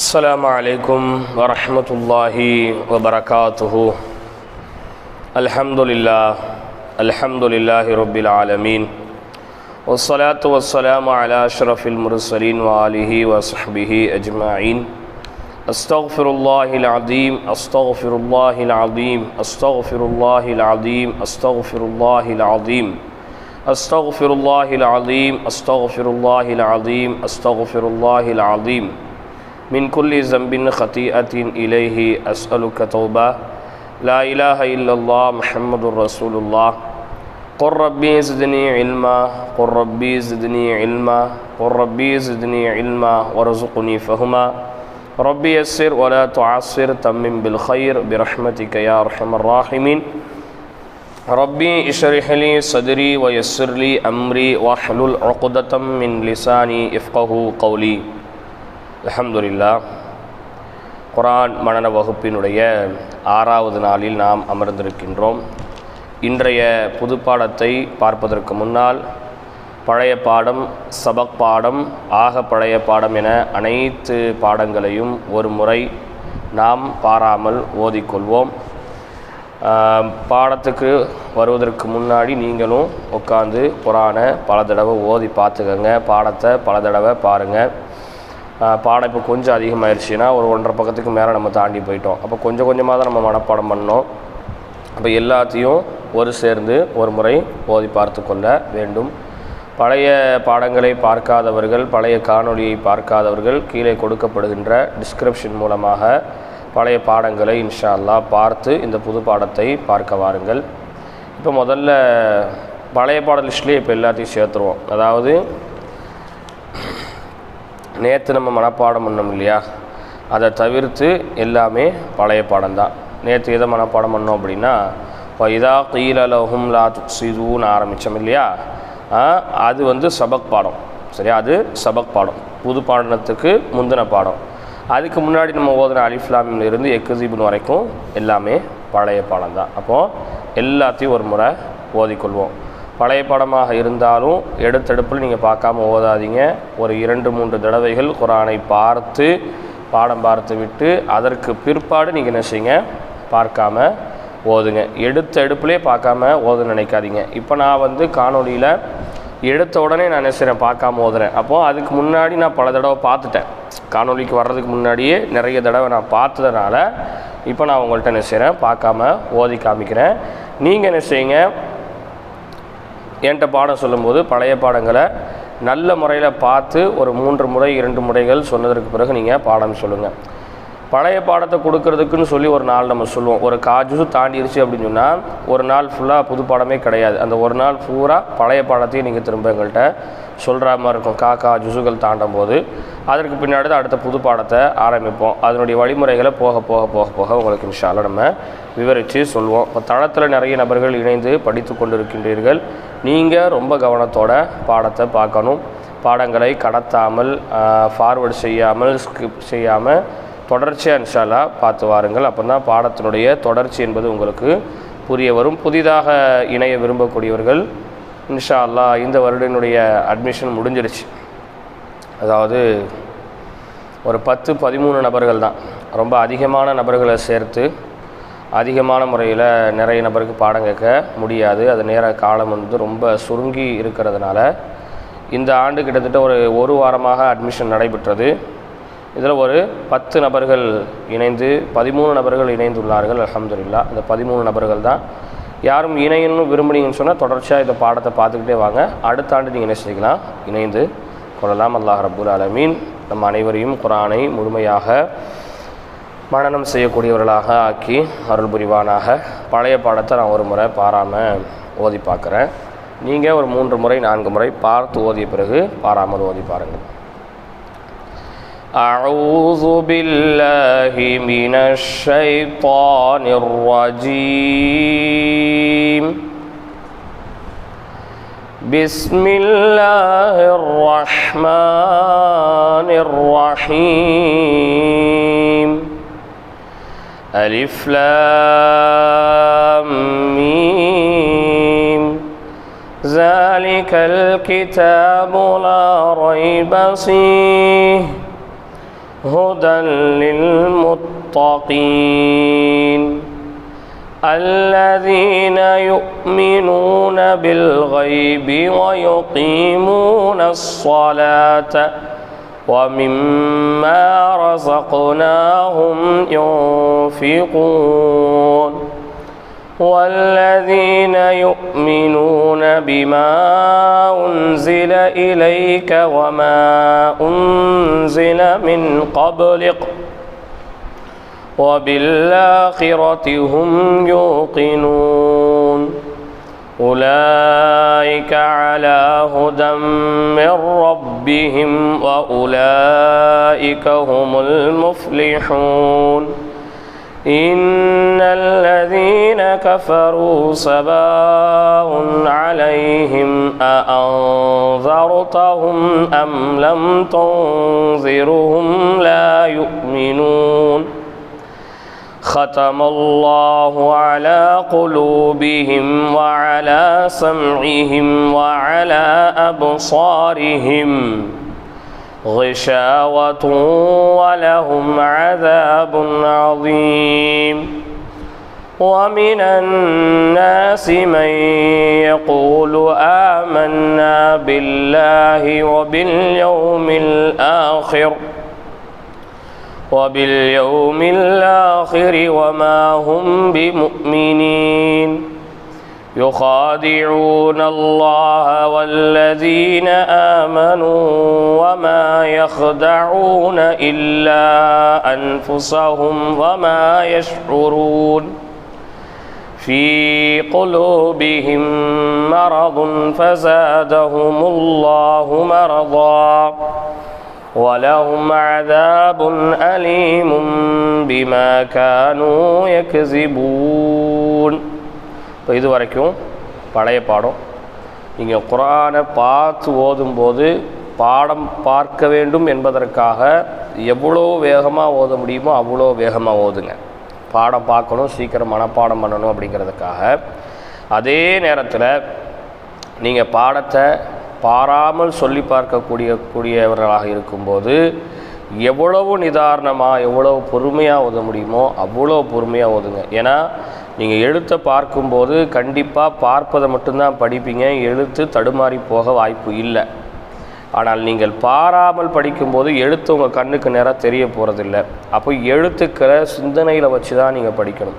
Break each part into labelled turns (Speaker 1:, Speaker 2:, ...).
Speaker 1: السلام عليكم ورحمة الله وبركاته. الحمد لله رب العالمين، والصلاة والسلام على أشرف المرسلين وآله وصحبه أجمعين. أستغفر الله العظيم أستغفر الله العظيم أستغفر الله العظيم أستغفر الله العظيم أستغفر الله العظيم أستغفر الله العظيم أستغفر الله العظيم من كل ذنب خطيئة إليه أسألك توبة. لا إله إلا الله محمد رسول الله. قل ربي زدني علما قل ربي زدني علما قل ربي زدني علما وارزقني فهما. ربي يسر ولا تعسر تمم بالخير برحمتك يا أرحم الراحمين. ربي اشرح لي صدري ويسر لي أمري واحلل عقدة من لساني يفقهوا قولي. அல்ஹம்துலில்லாஹ். குர்ஆன் மனன வகுப்பினுடைய 6வது நாளில் நாம் அமர்ந்திருக்கின்றோம். இன்றைய புது பாடத்தை பார்ப்பதற்கு முன்னால் பழைய பாடம், சபக் பாடம், ஆக பழைய பாடம் என அனைத்து பாடங்களையும் ஒரு முறை நாம் பாராமல் ஓதிக்கொள்வோம். பாடத்துக்கு வருவதற்கு முன்னாடி நீங்களும் உட்காந்து குர்ஆனை பல தடவை ஓதி பார்த்துக்கங்க. பாடத்தை பல தடவை பாருங்கள். பாடம் இப்போ கொஞ்சம் அதிகமாகிடுச்சுன்னா ஒரு 1.5 பக்கத்துக்கு மேலே நம்ம தாண்டி போயிட்டோம். அப்போ கொஞ்சம் கொஞ்சமாக தான் நம்ம மனப்பாடம் பண்ணோம். அப்போ எல்லாத்தையும் ஒரு சேர்ந்து ஒரு முறை ஓதி பார்த்து கொள்ள வேண்டும். பழைய பாடங்களை பார்க்காதவர்கள், பழைய காணொளியை பார்க்காதவர்கள் கீழே கொடுக்கப்படுகின்ற டிஸ்கிரிப்ஷன் மூலமாக பழைய பாடங்களை இன்ஷா அல்லாஹ் பார்த்து இந்த புது பாடத்தை பார்க்க வாருங்கள். இப்போ முதல்ல பழைய பாட லிஸ்ட்லேயே இப்போ எல்லாத்தையும் சேர்த்துருவோம். அதாவது நேற்று நம்ம மனப்பாடம் பண்ணோம் இல்லையா, அதை தவிர்த்து எல்லாமே பழைய பாடம் தான். நேற்று எதை மனப்பாடம் பண்ணோம் அப்படின்னா, இதா கீல லஹும் லா துஃப்ஸிதூன்னு ஆரம்பித்தோம் இல்லையா, அது சபக் பாடம். சரியா, அது சபக் பாடம், புது பாடத்துக்கு முந்தின பாடம். அதுக்கு முன்னாடி நம்ம ஓதுன அலிஃப் லாம் மீம் இருந்து எக்குஸிபுன் வரைக்கும் எல்லாமே பழைய பாடம் தான். அப்போது எல்லாத்தையும் ஒரு முறை ஓதிக்கொள்வோம். பழைய பாடமாக இருந்தாலும் எடுத்தெடுப்பில் நீங்கள் பார்க்காம ஓதாதீங்க. ஒரு 2-3 தடவைகள் குர்ஆனை பார்த்து பாடம் பார்த்து விட்டு அதற்கு பிற்பாடு நீங்கள் என்ன செய்யுங்க, பார்க்காம ஓதுங்க. எடுத்த எடுப்புலேயே பார்க்காம ஓத நினைக்காதீங்க. இப்போ நான் காணொலியில் எடுத்த உடனே நான் என்ன செய்கிறேன், பார்க்காம ஓதுறேன். அப்போது அதுக்கு முன்னாடி நான் பல தடவை பார்த்துட்டேன். காணொலிக்கு வர்றதுக்கு முன்னாடியே நிறைய தடவை நான் பார்த்ததுனால இப்போ நான் உங்கள்கிட்ட என்ன செய்கிறேன், பார்க்காம ஓதி காமிக்கிறேன். நீங்கள் என்ன செய்யுங்க, என்கிட்ட பாடம் சொல்லும்போது பழைய பாடங்களை நல்ல முறையில் பார்த்து ஒரு 3 முறை 2 முறைகள் சொன்னதற்கு பிறகு நீங்கள் பாடம் சொல்லுங்கள். பழைய பாடத்தை கொடுக்கறதுக்குன்னு சொல்லி ஒரு நாள் நம்ம சொல்லுவோம். ஒரு காஜு தாண்டிடுச்சு அப்படின்னு சொன்னால் ஒரு நாள் ஃபுல்லாக புது பாடமே கிடையாது. அந்த ஒரு நாள் பூரா பழைய பாடத்தையும் நீங்கள் திரும்ப எங்கள்கிட்ட சொல்கிற மாதிரி இருக்கும். கா ஜுசுகள் தாண்டும் போது அதற்கு பின்னாடி தான் அடுத்த புது பாடத்தை ஆரம்பிப்போம். அதனுடைய வழிமுறைகளை போக போக போக போக உங்களுக்கு இன்ஷா அல்லாஹ் நம்ம விவரித்து சொல்லுவோம். இப்போ தளத்தில் நிறைய நபர்கள் இணைந்து படித்து கொண்டிருக்கின்றீர்கள். நீங்கள் ரொம்ப கவனத்தோட பாடத்தை பார்க்கணும். பாடங்களை கடத்தாமல், ஃபார்வர்டு செய்யாமல், ஸ்கிப் செய்யாமல் தொடர்ச்சியாக இன்ஷா அல்லாஹ் பார்த்து வாருங்கள். அப்போ தான் பாடத்தினுடைய தொடர்ச்சி என்பது உங்களுக்கு புரிய வரும். புதிதாக இணைய விரும்பக்கூடியவர்கள் இன்ஷா அல்லாஹ் இந்த வருடனுடைய அட்மிஷன் முடிஞ்சிருச்சு. அதாவது ஒரு 10-13 நபர்கள் தான். ரொம்ப அதிகமான நபர்களை சேர்த்து அதிகமான முறையில் நிறைய நபருக்கு பாடம் கேட்க முடியாது. அது நேர காலம் ரொம்ப சுருங்கி இருக்கிறதுனால இந்த ஆண்டு கிட்டத்தட்ட ஒரு வாரமாக அட்மிஷன் நடைபெற்றது. இதில் ஒரு 10 நபர்கள் இணைந்து 13 நபர்கள் இணைந்துள்ளார்கள். அல்ஹம்துலில்லாஹ். இந்த 13 நபர்கள் தான். யாரும் இணையன்னு விரும்புனீங்கன்னு சொன்னால் தொடர்ச்சியாக இந்த பாடத்தை பார்த்துக்கிட்டே வாங்க. அடுத்த ஆண்டு நீங்கள் என்ன செய்யலாம், இணைந்து கொள்ளலாம். அல்லாஹ் ரப்புல் ஆலமீன் நம்ம அனைவரையும் குர்ஆனை முழுமையாக மனனம் செய்யக்கூடியவர்களாக ஆக்கி அருள் புரிவானாக. பழைய பாடத்தை நான் ஒரு முறை பாராமல் ஓதி பார்க்குறேன். நீங்கள் ஒரு 3 முறை 4 முறை பார்த்து ஓதிய பிறகு பாராமல் ஓதி பாருங்கள். أعوذ بالله من الشيطان الرجيم. بسم الله الرحمن الرحيم. ألف لام ميم. ذلك الكتاب لا ريب فيه هدى للمتقين الذين يؤمنون بالغيب ويقيمون الصلاة ومما رزقناهم ينفقون والذين يؤمنون بما أنزل إليك وما أنزل من قبلك وبالآخرة هم يوقنون أولئك على هدى من ربهم وأولئك هم المفلحون إن الذين كفروا سواء عليهم أأنذرتهم أم لم تنذرهم لا يؤمنون ختم الله على قلوبهم وعلى سمعهم وعلى أبصارهم غشاوة ولهم عذاب عظيم ومن الناس من يقول آمنا بالله وباليوم الآخر وما هم بمؤمنين يخادعون الله والذين آمنوا وما يخدعون إلا أنفسهم وما يشعرون في قلوبهم مرض فزادهم الله مرضا ولهم عذاب أليم بما كانوا يكذبون. இப்போ இது வரைக்கும் பழைய பாடம். நீங்கள் குர்ஆனை பார்த்து ஓதும்போது பாடம் பார்க்க வேண்டும் என்பதற்காக எவ்வளோ வேகமாக ஓத முடியுமோ அவ்வளோ வேகமாக ஓதுங்க. பாடம் பார்க்கணும், சீக்கிரம் மனப்பாடம் பண்ணணும் அப்படிங்கிறதுக்காக. அதே நேரத்தில் நீங்கள் பாடத்தை பாராமல் சொல்லி பார்க்கக்கூடியவர்களாக இருக்கும்போது எவ்வளவு நிதானமாக எவ்வளவு பொறுமையாக ஓத முடியுமோ அவ்வளோ பொறுமையாக ஓதுங்க. ஏன்னா நீங்கள் எழுத்தை பார்க்கும்போது கண்டிப்பாக பார்ப்பதை மட்டும்தான் படிப்பீங்க, எழுத்து தடுமாறி போக வாய்ப்பு இல்லை. ஆனால் நீங்கள் பாராமல் படிக்கும்போது எழுத்து உங்கள் கண்ணுக்கு நேராக தெரிய போகிறதில்லை. அப்போ எழுத்துக்களை சிந்தனையில் வச்சு தான் நீங்கள் படிக்கணும்.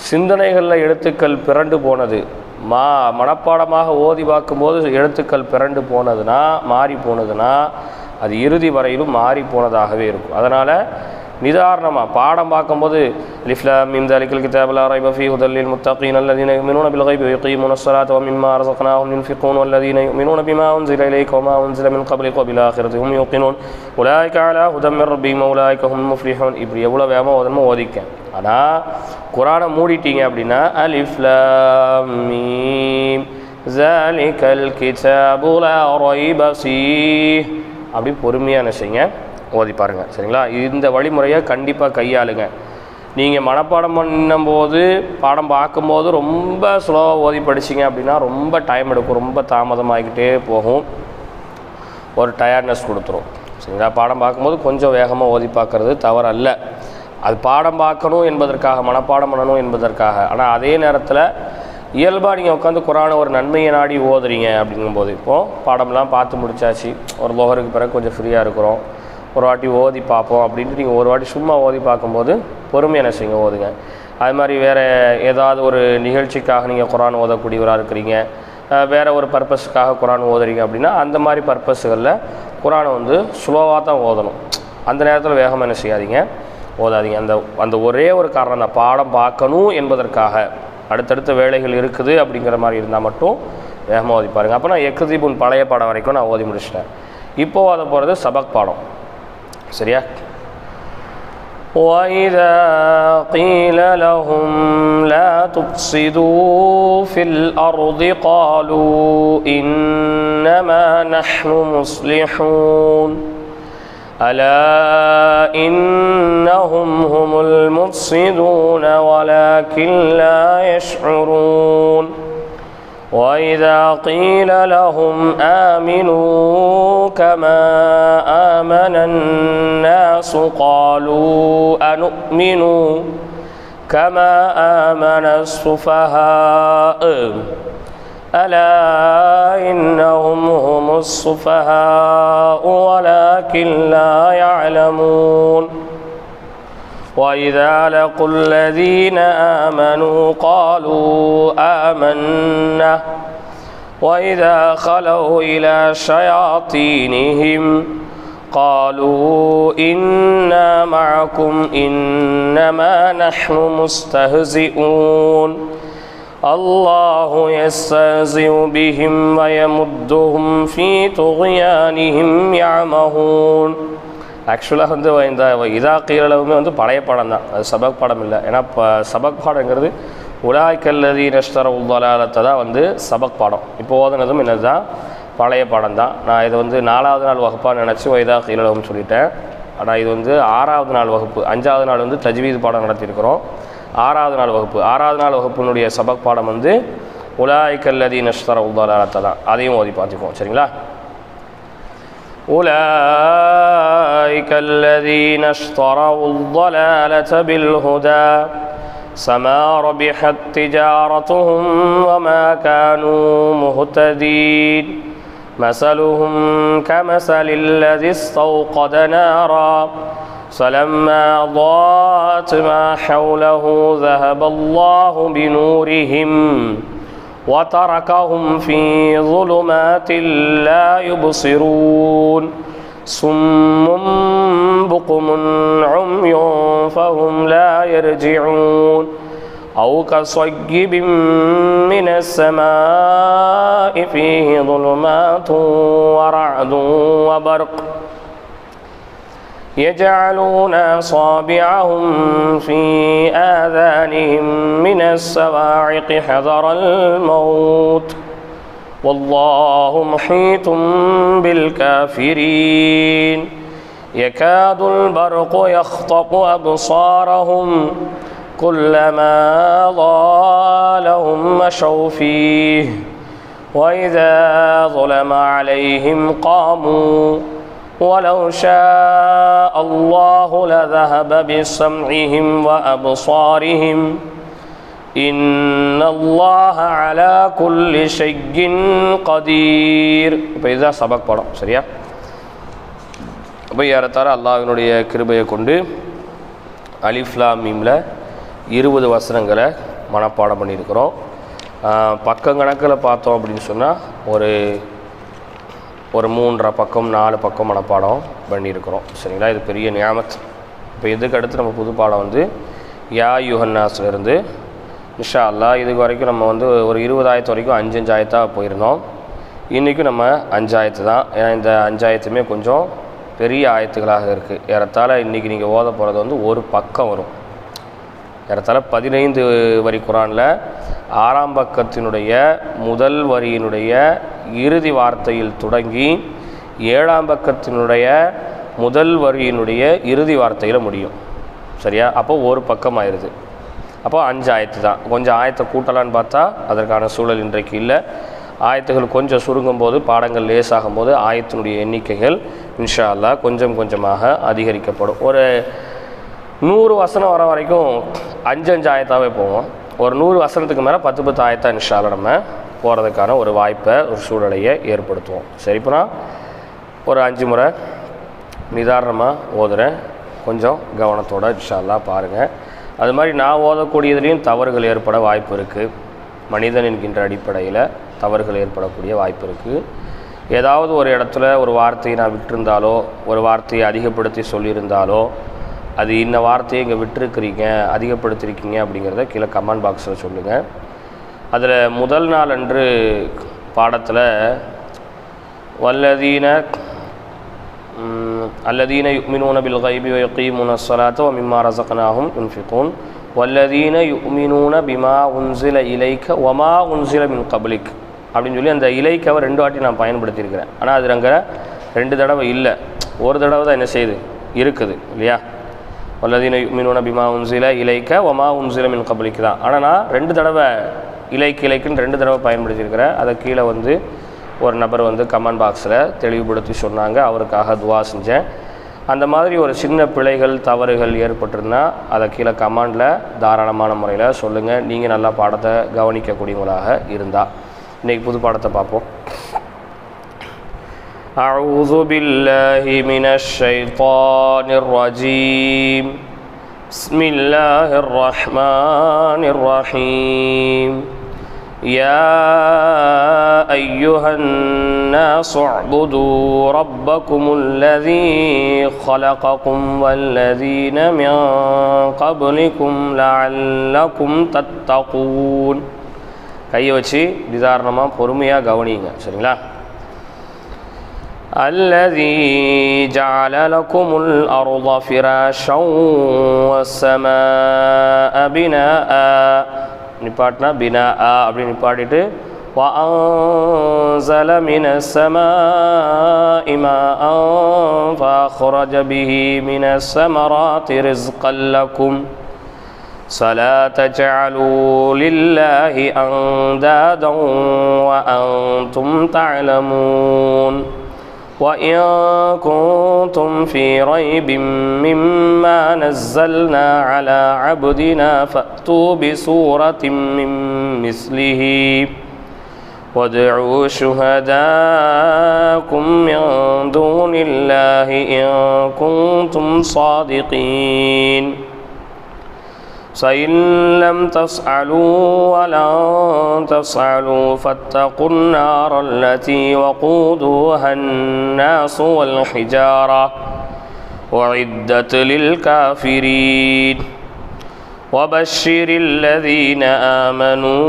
Speaker 1: சிந்தனைகளில் எழுத்துக்கள் பிறண்டு போனது, மனப்பாடமாக ஓதி பார்க்கும்போது எழுத்துக்கள் பிறண்டு போனதுன்னா, மாறி போனதுன்னா, அது இறுதி வரையிலும் மாறி போனதாகவே இருக்கும். அதனால் நிதாரணமாக பாடம் பார்க்கும்போது அலிஃப் லாம் மீம் ذَلِكَ الْكِتَابُ لَا رَيْبَ فِيهِ هُدًى لِّلْمُتَّقِينَ الَّذِينَ يُؤْمِنُونَ بِالْغَيْبِ وَيُقِيمُونَ الصَّلَاةَ وَمِمَّا رَزَقْنَاهُمْ يُنْفِقُونَ وَالَّذِينَ يُؤْمِنُونَ بِمَا أُنزِلَ إِلَيْكَ وَمَا أُنزِلَ مِن قَبْلِكَ وَبِالْآخِرَةِ هُمْ يُوقِنُونَ أُولَٰئِكَ عَلَىٰ هُدًى مِّن رَّبِّهِمْ وَأُولَٰئِكَ هُمُ الْمُفْلِحُونَ. இப்படி எவ்வளோ வேகமாக ஓதணுமோ ஓதிக்க. ஆனால் குர்ஆனை மூடிட்டீங்க அப்படின்னா அலிஃப் லாம் மீம் ذَلِكَ الْكِتَابُ لَا رَيْبَ فِيهِ அப்படி பொறுமையான செய்யுங்க, ஓதி பாருங்கள். சரிங்களா? இந்த வழிமுறையை கண்டிப்பாக கையாளுங்க. நீங்கள் மனப்பாடம் பண்ணும்போது பாடம் பார்க்கும்போது ரொம்ப ஸ்லோவாக ஓதி படிச்சிங்க அப்படின்னா ரொம்ப டைம் எடுக்கும், ரொம்ப தாமதமாகிக்கிட்டே போகும், ஒரு டயர்ட்னஸ் கொடுத்துரும். சரிங்களா? பாடம் பார்க்கும்போது கொஞ்சம் வேகமாக ஓதி பார்க்குறது தவறல்ல. அது பாடம் பார்க்கணும் என்பதற்காக, மனப்பாடம் பண்ணணும் என்பதற்காக. ஆனால் அதே நேரத்தில் இயல்பாக நீங்கள் உட்காந்து குர்ஆனை ஒரு நன்மையை நாடி ஓதுறீங்க அப்படிங்கும்போது, இப்போது பாடம்லாம் பார்த்து முடிச்சாச்சு, ஒரு லோஹருக்கு பிறகு கொஞ்சம் ஃப்ரீயாக இருக்கிறோம், ஒரு வாட்டி ஓதி பார்ப்போம் அப்படின்ட்டு நீங்கள் ஒரு வாட்டி சும்மா ஓதி பார்க்கும்போது பொறுமையான செய்யுங்க, ஓதுங்க. அது மாதிரி வேறு ஏதாவது ஒரு நிகழ்ச்சிக்காக நீங்கள் குர்ஆன் ஓதக்கூடியவராக இருக்கிறீங்க, வேறு ஒரு பர்பஸுக்காக குர்ஆன் ஓதுறீங்க அப்படின்னா அந்த மாதிரி பர்பஸுகளில் குர்ஆனை வந்து ஸ்லோவாக தான் ஓதணும். அந்த நேரத்தில் வேகமாக என்ன செய்யாதீங்க, ஓதாதீங்க. அந்த ஒரே ஒரு காரணம் தான், பாடம் பார்க்கணும் என்பதற்காக. அடுத்தடுத்த வேலைகள் இருக்குது அப்படிங்கிற மாதிரி இருந்தால் மட்டும் வேகமாக ஓதி பாருங்கள். அப்போ நான் எக்ஸிபுன் பழைய பாடம் வரைக்கும் நான் ஓதி முடிச்சிட்டேன். இப்போது அதை போகிறது சபக் பாடம். சரியா? وَإِذَا قِيلَ لَهُمْ لَا تُفْسِدُوا فِي الْأَرْضِ قَالُوا إِنَّمَا نَحْنُ مُصْلِحُونَ أَلَا إِنَّهُمْ هُمُ الْمُفْسِدُونَ وَلَكِنْ لَا يَشْعُرُونَ وإذا قيل لهم آمنوا كما آمن الناس قالوا أنؤمن كما آمن السفهاء ألا إنهم هم السفهاء ولكن لا يعلمون وإذا لقوا الذين آمنوا قالوا آمنا وإذا خلوا إلى شياطينهم قالوا إنا معكم إنما نحن مستهزئون الله يستهزئ بهم ويمدهم في طغيانهم يعمهون. ஆக்சுவலாக வந்து இந்த இதா கீழளவுமே வந்து பழைய பாடம் தான், அது சபக் பாடம் இல்லை. ஏன்னா இப்போ சபக் பாடங்கிறது உலாய்க்கல்லதி நஷ்டர உல்லாலத்தை தான் வந்து சபக் பாடம். இப்போ ஓதுனதும் என்னது தான், பழைய பாடம் தான். நான் இது வந்து 4வது நாள் வகுப்பாக நினச்சி இதா கீழளவுன்னு சொல்லிட்டேன். ஆனால் இது வந்து 6வது நாள் வகுப்பு. 5வது நாள் வந்து தஜ்வீது பாடம் நடத்தியிருக்கிறோம். 6வது நாள் வகுப்பு. 6வது நாள் வகுப்பினுடைய சபக் பாடம் வந்து உலாய்க்கல்லதி நஷ்டர உல்லாலத்தை தான். அதையும் ஓதி பார்த்துக்குவோம், சரிங்களா? أولئك الذين اشتروا الضلالة بالهدى فما ربحت تجارتهم وما كانوا مهتدين مثلهم كمثل الذي استوقد نارا فلما ضاءت ما حوله ذهب الله بنورهم وتركهم في ظلمات لا يبصرون صم بكم عمي فهم لا يرجعون أو كصيب من السماء فيه ظلمات ورعد وبرق يجعلون أصابعهم في آذانهم من الصواعق حذر الموت والله محيط بالكافرين يكاد البرق يخطف أبصارهم كلما ضاء لهم مشوا فيه وإذا ظلم عليهم قاموا ولو شاء الله لذهب بسمعهم وأبصارهم إن الله على كل شيء قدير. இப்போ இதுதான் சபக் பாடம், சரியா? இப்போ ஏறத்தாழ அல்லாஹ்வினுடைய கிருபையை கொண்டு அலிஃப் லாம் மீமில் 20 வசனங்களை மனப்பாடம் பண்ணியிருக்கிறோம். பக்கம் கணக்கில் பார்த்தோம் அப்படின்னு சொன்னால் ஒரு 3.5 பக்கம் 4 பக்கம் மனப்பாடம் பண்ணியிருக்கிறோம், சரிங்களா? இது பெரிய நியாமத். இப்போ இதுக்கு அடுத்து நம்ம புது பாடம் வந்து யா யுஹன்னாஸ்லேருந்து இன்ஷா அல்லாஹ் இதுக்கு வரைக்கும் நம்ம வந்து ஒரு 20 ஆயத்து வரைக்கும் 5 ஆயத்தாக போயிருந்தோம். இன்றைக்கும் நம்ம 5 ஆயத்து தான். ஏன்னா இந்த 5 ஆயத்துமே கொஞ்சம் பெரிய ஆயத்துகளாக இருக்குது. ஏறத்தாழ இன்றைக்கி நீங்கள் ஓத போகிறது வந்து ஒரு பக்கம் வரும். ஏறத்தாழ 15 வரி குரானில் 6ஆம் பக்கத்தினுடைய முதல் வரியினுடைய இறுதி வார்த்தையில் தொடங்கி 7ஆம் பக்கத்தினுடைய முதல் வரியினுடைய இறுதி வார்த்தையில் முடியும், சரியா? அப்போ ஒரு பக்கம் ஆயிடுது. அப்போ 5 ஆயத்து தான். கொஞ்சம் ஆயத்தை கூட்டலான்னு பார்த்தா அதற்கான சூழல் இன்றைக்கு இல்லை. ஆயத்துகள் கொஞ்சம் சுருங்கும் போது, பாடங்கள் லேசாகும் போது ஆயத்தினுடைய எண்ணிக்கைகள் இன்ஷா அல்லாஹ் கொஞ்சம் கொஞ்சமாக அதிகரிக்கப்படும். ஒரு 100 வசனம் வர வரைக்கும் 5 ஆயத்தாகவே போவோம். ஒரு 100 வசனத்துக்கு மேலே 10 ஆயத்தா இன்ஷா அல்லாஹ் நம்ம போகிறதுக்கான ஒரு வாய்ப்பை, ஒரு சூழலையை ஏற்படுத்துவோம். சரி, இப்போ நான் ஒரு 5 முறை நிதாரணமாக ஓதுறேன். கொஞ்சம் கவனத்தோடு இன்ஷா அல்லாஹ் பாருங்கள். அது மாதிரி நான் ஓதக்கூடியதுலேயும் தவறுகள் ஏற்பட வாய்ப்பு இருக்குது. மனிதன் என்கின்ற அடிப்படையில் தவறுகள் ஏற்படக்கூடிய வாய்ப்பு இருக்குது. ஏதாவது ஒரு இடத்துல ஒரு வார்த்தையை நான் விட்டிருந்தாலோ, ஒரு வார்த்தையை அதிகப்படுத்தி சொல்லியிருந்தாலோ, அது இன்ன வார்த்தையை இங்கே விட்டுருக்கிறீங்க, அதிகப்படுத்திருக்கீங்க அப்படிங்கிறத கீழே கமெண்ட் பாக்ஸில் சொல்லுங்கள். அதில் முதல் நாள் அன்று பாடத்தில் அல்லதீன யுமினூன பில் கைபி வ யகீமுன ஸலாத்த வ மிம்மா ரஸக்னாஹும் யுன்ஃபிகூன் வல்லதீன யுமினூன பிமா உன்ஸில இலைக்க வ மா உன்ஸில மின் கப்லிக் அப்படின்னு சொல்லி அந்த இலைக்கவை 2 வாட்டி நான் பயன்படுத்தியிருக்கிறேன். ஆனால் அது அங்கே 2 தடவை இல்லை, ஒரு தடவை தான் என்ன செய்யுது இருக்குது இல்லையா? வல்லதீன யுமினூன பிமா உன்ஸில இலைக்க வ மா உன்ஸில மின் கப்லிக் தான். ஆனால் நான் 2 தடவை இலைக்குன்னு 2 தடவை பயன்படுத்தியிருக்கிறேன். அதை கீழே வந்து ஒரு நபர் வந்து கமெண்ட் பாக்ஸில் தெளிவுபடுத்தி சொன்னாங்க, அவருக்காக துவா செஞ்சேன். அந்த மாதிரி ஒரு சின்ன பிழைகள் தவறுகள் ஏற்பட்டிருந்தால் அதை கீழே கமெண்டில் தாராளமான முறையில் சொல்லுங்கள். நீங்கள் நல்லா பாடத்தை கவனிக்கக்கூடியவங்களாக இருந்தால். இன்றைக்கி புது பாடத்தை பார்ப்போம். அஊது பில்லாஹி மினஷ் ஷைத்தானிர் ரஜீம். பிஸ்மில்லாஹிர் ரஹ்மானிர் ரஹீம். யா அய்யுஹன் நாஸு உஅ்புதூ ரப்பக்குமுல் லஸீ ഖலககும் வல்லதீன மின் கப்லிக்கும் லஅல்லகும் தத்தகூன். கையை வச்சு நிதாரணமாக பொறுமையாக கவனிங்க, சரிங்களா? الذي جعل لكم الأرض فراشا والسماء بناء. நிப்பாட்டினா பினா அப்படி நிப்பாட்டிட்டு وأنزل من السماء ماء فأخرج به من الثمرات رزقا لكم فلا تجعلوا لله أندادا وأنتم تعلمون. وإن كنتم في ريب مما نزلنا على عبدنا فأتوا بسورة من مثله وادعوا شهداءكم من دون الله إن كنتم صادقين. فإن لم تفعلوا ولن تفعلوا فاتقوا النار التي وقودها الناس والحجارة أعدت للكافرين. وبشر الذين آمنوا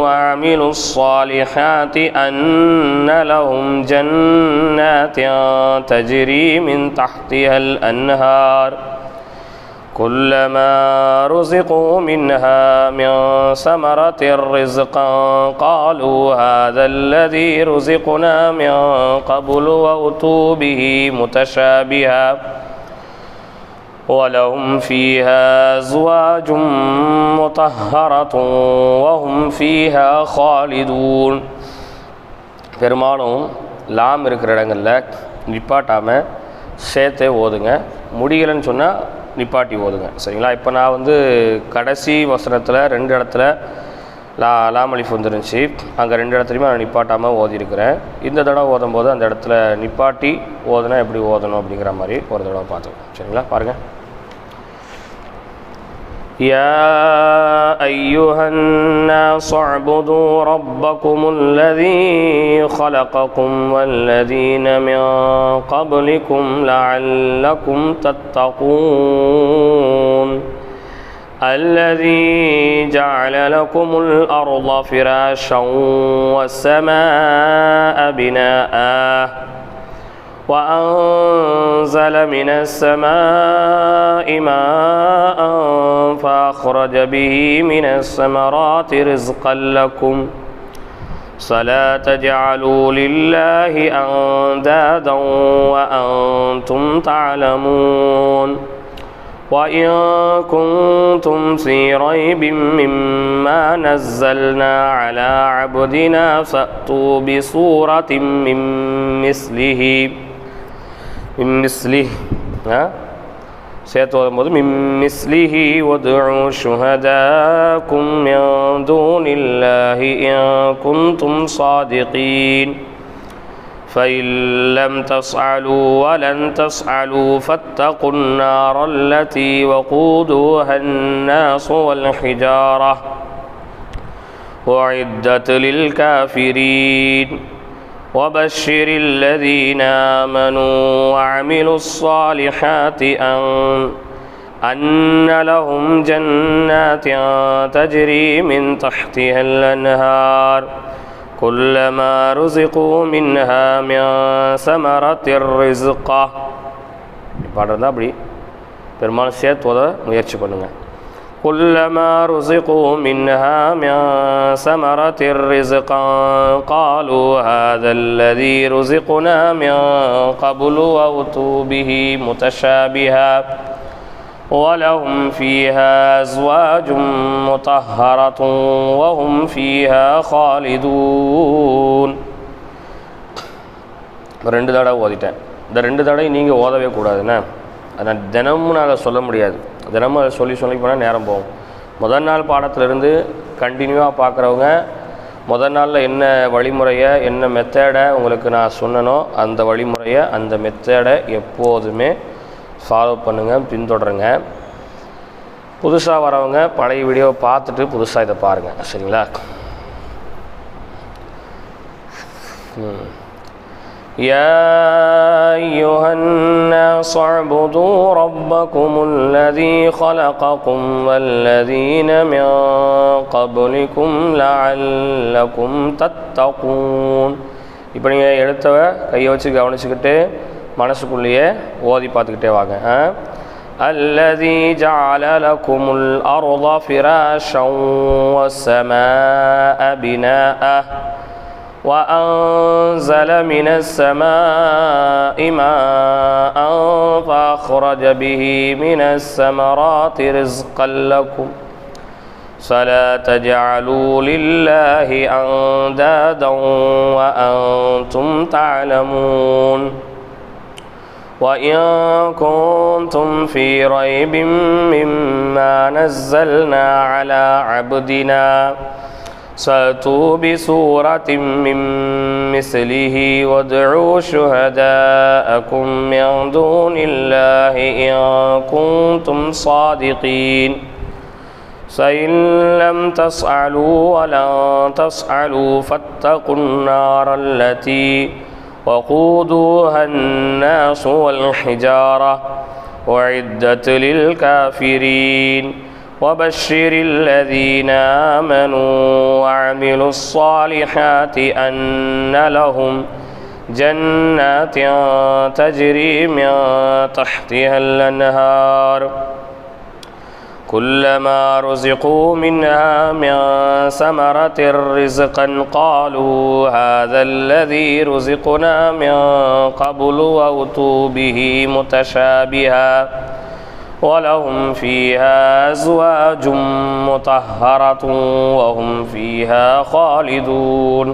Speaker 1: وعملوا الصالحات أن لهم جنات تجري من تحتها الأنهار كلما رزقوا منها من ثمرة رزقا قالوا هذا الذي رزقنا من قبل وأتوا به متشابها ولهم فيها أزواج مطهرة وهم فيها خالدون. பெரும்பாலும் லாம் இருக்கிற இடங்களில் நிப்பாட்டாமல் சேர்த்தே ஓதுங்க. முடியலைன்னு சொன்னால் நிப்பாட்டி ஓதுங்க, சரிங்களா? இப்போ நான் வந்து கடைசி வசனத்தில் 2 இடத்துல லாம் அலிஃப் வந்துருந்துச்சு. அங்கே 2 இடத்துலையுமே நான் நிப்பாட்டாமல் ஓதிருக்கிறேன். இந்த தடவை ஓதும்போது அந்த இடத்துல நிப்பாட்டி ஓதுனா எப்படி ஓதணும் அப்படிங்கிற மாதிரி ஒரு தடவை பார்த்துக்கோங்க, சரிங்களா? பாருங்கள். يا أيها الناس اعبدوا ربكم الذي خلقكم والذين من قبلكم لعلكم تتقون. الذي جعل لكم الأرض فراشا والسماء بناء وأنزل من السماء ماء فأخرج به من الثمرات رزقا لكم فلا تجعلوا لله أندادا وأنتم تعلمون. وإن كنتم في ريب مما نزلنا على عبدنا فأتوا بسورة من مثله சேர்த்து வரும்போது மின் மிஸ்லிஹி வதுஉ ஷுஹதாக்கும் மின் தூனில்லாஹி இன் குன்தும் சாதிகீன். فإن لم تفعلوا ولن تفعلوا فاتقوا النار التي وقودها الناس والحجارة أعدت للكافرين. وبشر الذين آمنوا وعملوا الصالحات أن لهم جنات تجري من تحتها الأنهار كلما رزقوا منها من ثمرة رزقا. பாடுறதா அப்படி பெரும்பாலும் சேர்த்து முயற்சி பண்ணுங்கள். كلما رزقوا منها من ثمرة رزقا قالوا هذا الذي رزقنا من قبل وأتوا به متشابها وَلَهُمْ فِيهَا أَزْوَاجٌ مُطَهَّرَةٌ وَهُمْ فِيهَا خَالِدُونَ. ரெண்டு தடவை ஓதிட்டேன். இந்த ரெண்டு தடவை நீங்கள் ஓதவே கூடாதுண்ணே. அதனால் தினமும் நான் அதை சொல்ல முடியாது. தினமும் அதை சொல்லி போனால் நேரம் போகும். முதல் நாள் பாடத்திலிருந்து கண்டினியூவாக பார்க்குறவங்க முதல் நாளில் என்ன வழிமுறையை என்ன மெத்தடை உங்களுக்கு நான் சொன்னனோ அந்த வழிமுறையை அந்த மெத்தடை எப்போதுமே ஃபாலோ பண்ணுங்கள், பின்தொடருங்க. புதுசாக வரவங்க பழைய வீடியோவை பார்த்துட்டு புதுசாக இதை பாருங்கள், சரிங்களா? يا أيها الناس اعبدوا ربكم الذي خلقكم والذين من قبلكم لعلكم تتقون. இப்போ நீங்கள் எழுத்தவ கையை வச்சு கவனிச்சுக்கிட்டு மனசுக்குள்ளேயே ஓதி பார்த்துக்கிட்டே வாங்க. الذي جعل لكم الأرض فراشا والسماء بناء وأنزل من السماء ماء فأخرج به من الثمرات رزقا لكم فلا تجعلوا لله أندادا وأنتم تعلمون. وإن كنتم في ريب مما نزلنا على عبدنا فأتوا بسورة من مثله وادعوا شهداءكم من دون الله إن كنتم صادقين فإن لم تفعلوا ولن تفعلوا فاتقوا النار التي وقودها الناس والحجارة أعدت للكافرين. وبشر الذين آمنوا وعملوا الصالحات أن لهم جنات تجري من تحتها الأنهار كلما رزقوا منها من ثمرة رزقا قالوا هذا الذي رزقنا من قبل وأتوا به متشابها وَلَهُمْ فِيهَا أَزْوَاجٌ مُطَهَّرَةٌ وَهُمْ فِيهَا خَالِدُونَ.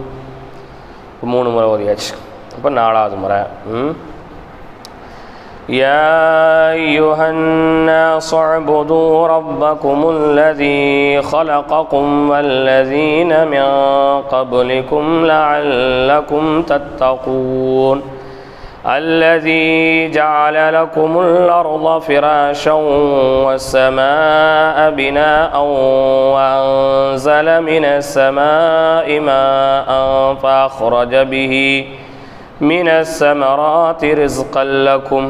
Speaker 1: மூணு முறை ஓதியாச்சு. இப்போ நாலாவது முறை. يَا أَيُّهَا النَّاسُ اعْبُدُوا رَبَّكُمُ الَّذِي خَلَقَكُمْ وَالَّذِينَ مِن قَبْلِكُمْ لَعَلَّكُمْ تَتَّقُونَ. الذي جعل لكم الأرض فراشا والسماء بناء وأنزل من السماء ماء فأخرج به من الثمرات رزقا لكم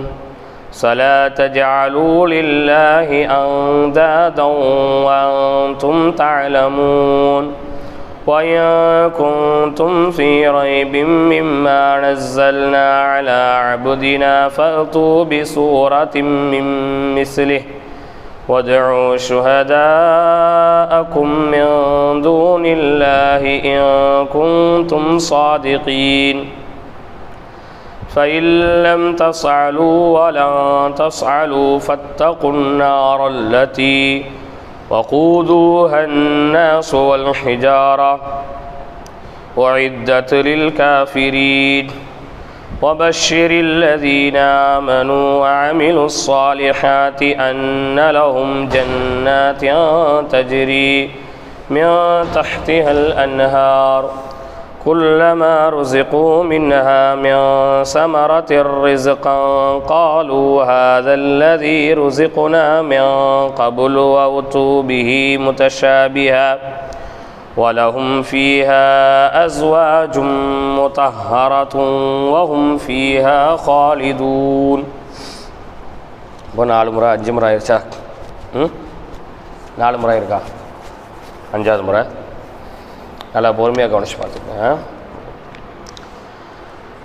Speaker 1: فلا تجعلوا لله أندادا وأنتم تعلمون. وإن كنتم في ريب مما نزلنا على عبدنا فأتوا بسورة من مثله وادعوا شهداءكم من دون الله إن كنتم صادقين فإن لم تفعلوا ولن تفعلوا فاتقوا النار التي وقودها الناس والحجارة أعدت للكافرين. وبشر الذين آمنوا وعملوا الصالحات أن لهم جنات تجري من تحتها الأنهار كلما رزقوا منها من ثمرة رزقا قالوا هذا الذي رزقنا من قبل وأتوا به متشابها ولهم فيها أزواج مطهرة وهم فيها خالدون. இப்போ 4 முறை 5 முறை ஆயிடுச்சா? 4 முறை இருக்கா? 5வது முறை. நல்லா பொறுமையாக கவனிச்சு பார்த்துக்கோங்க.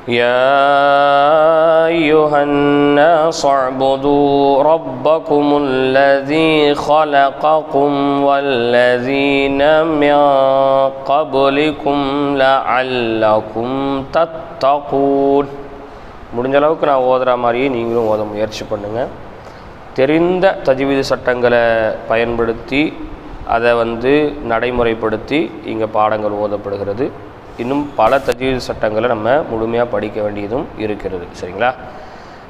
Speaker 1: يا أيها الناس اعبدوا ربكم الذي خلقكم والذين من قبلكم لعلكم تتقون. முடிஞ்ச அளவுக்கு நான் ஓதுற மாதிரியே நீங்களும் ஓத முயற்சி பண்ணுங்கள். தெரிந்த தஜ்வீது சட்டங்களை பயன்படுத்தி அதை நடைமுறைப்படுத்தி இங்கே பாடங்கள் ஓதப்படுகிறது. இன்னும் பல தஜ்வீது சட்டங்களை நம்ம முழுமையாக படிக்க வேண்டியதும் இருக்கிறது. சரிங்களா?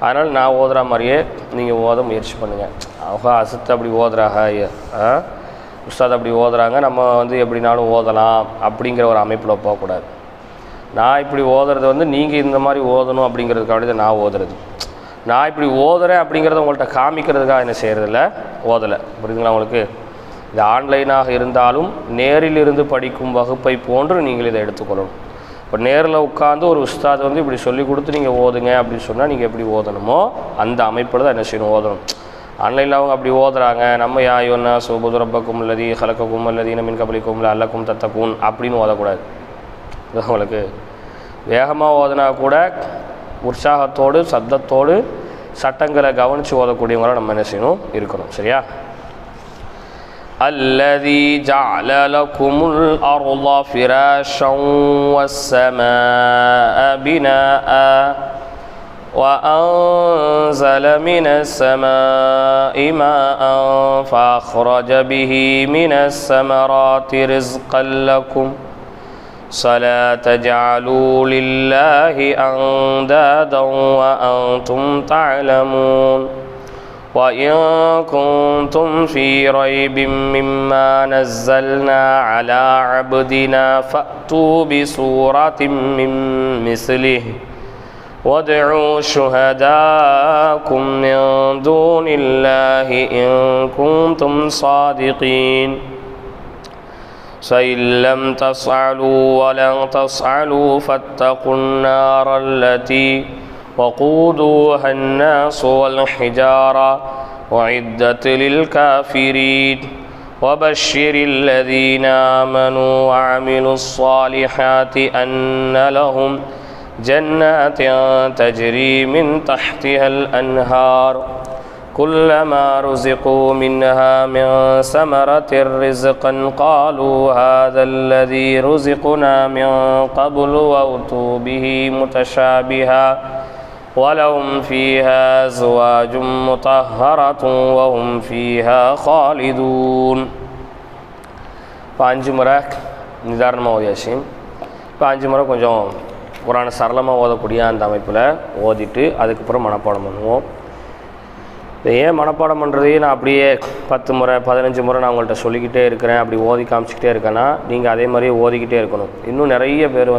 Speaker 1: அதனால் நான் ஓதுற மாதிரியே நீங்கள் ஓத முயற்சி பண்ணுங்கள். அவங்க அசத்து அப்படி ஓதுறாங்க, உஸ்தாத் அப்படி ஓதுறாங்க, நம்ம எப்படினாலும் ஓதலாம் அப்படிங்கிற ஒரு அமைப்பில் போகக்கூடாது. நான் இப்படி ஓதுறது நீங்கள் இந்த மாதிரி ஓதணும் அப்படிங்கிறதுக்காக தான் நான் ஓதுறது. நான் இப்படி ஓதுறேன் அப்படிங்கிறத உங்கள்கிட்ட காமிக்கிறதுக்காக என்ன செய்கிறதில்ல, ஓதலை. புரியுதுங்களா உங்களுக்கு? இது ஆன்லைனாக இருந்தாலும் நேரில் இருந்து படிக்கும் வகுப்பை போன்று நீங்கள் இதை எடுத்துக்கொள்ளணும். இப்போ நேரில் உட்காந்து ஒரு உஸ்தாத் இப்படி சொல்லி கொடுத்து நீங்கள் ஓதுங்க அப்படின்னு சொன்னால் நீங்கள் எப்படி ஓதணுமோ அந்த அமைப்பில் தான் என்ன செய்யணும், ஓதணும். ஆன்லைனில் அவங்க அப்படி ஓதுறாங்க, நம்ம யாயோன்னா சுபுது ரப்பக்கும் அல்லதி ஹலக்கக்கும் அல்லதீன மின் கபலிக்கும் அல்லக்கும் தத்தக்கும் அப்படின்னு ஓதக்கூடாது. உங்களுக்கு வேகமாக ஓதுனா கூட உற்சாகத்தோடு சத்தத்தோடு சட்டங்களை கவனித்து ஓதக்கூடியவங்களாக நம்ம என்ன செய்யணும், இருக்கணும். சரியா? الذي جعل لكم الأرض فراشا والسماء بناء وأنزل من السماء ماء فأخرج به من الثمرات رزقا لكم فلا تجعلوا لله أندادا وأنتم تعلمون وإن كنتم في ريب مما نزلنا على عبدنا فأتوا بسورة من مثله وادعوا شهداءكم من دون الله إن كنتم صادقين فإن لم تفعلوا ولن تفعلوا فاتقوا النار التي وقودها الناس والحجارة أعدت للكافرين وبشر الذين آمنوا وعملوا الصالحات أن لهم جنات تجري من تحتها الأنهار كلما رزقوا منها من ثمرة رزقا قالوا هذا الذي رزقنا من قبل وأتوا به متشابها ولهم فيها أزواج مطهرة وهم فيها خالدون. இப்போ 5 முறை நிதானமாக ஓதியாச்சு. இப்போ 5 முறை கொஞ்சம் குரானை சரளமாக ஓதக்கூடிய அந்த அமைப்பில் ஓதிட்டு அதுக்கப்புறம் மனப்பாடம் பண்ணுவோம். இப்போ ஏன் மனப்பாடம் பண்ணுறதையே நான் அப்படியே 10 முறை 15 முறை நான் உங்கள்கிட்ட சொல்லிக்கிட்டே இருக்கிறேன், அப்படி ஓதி காமிச்சிக்கிட்டே இருக்கேன்னா நீங்கள் அதே மாதிரியே ஓதிக்கிட்டே இருக்கணும். இன்னும் நிறைய பேர்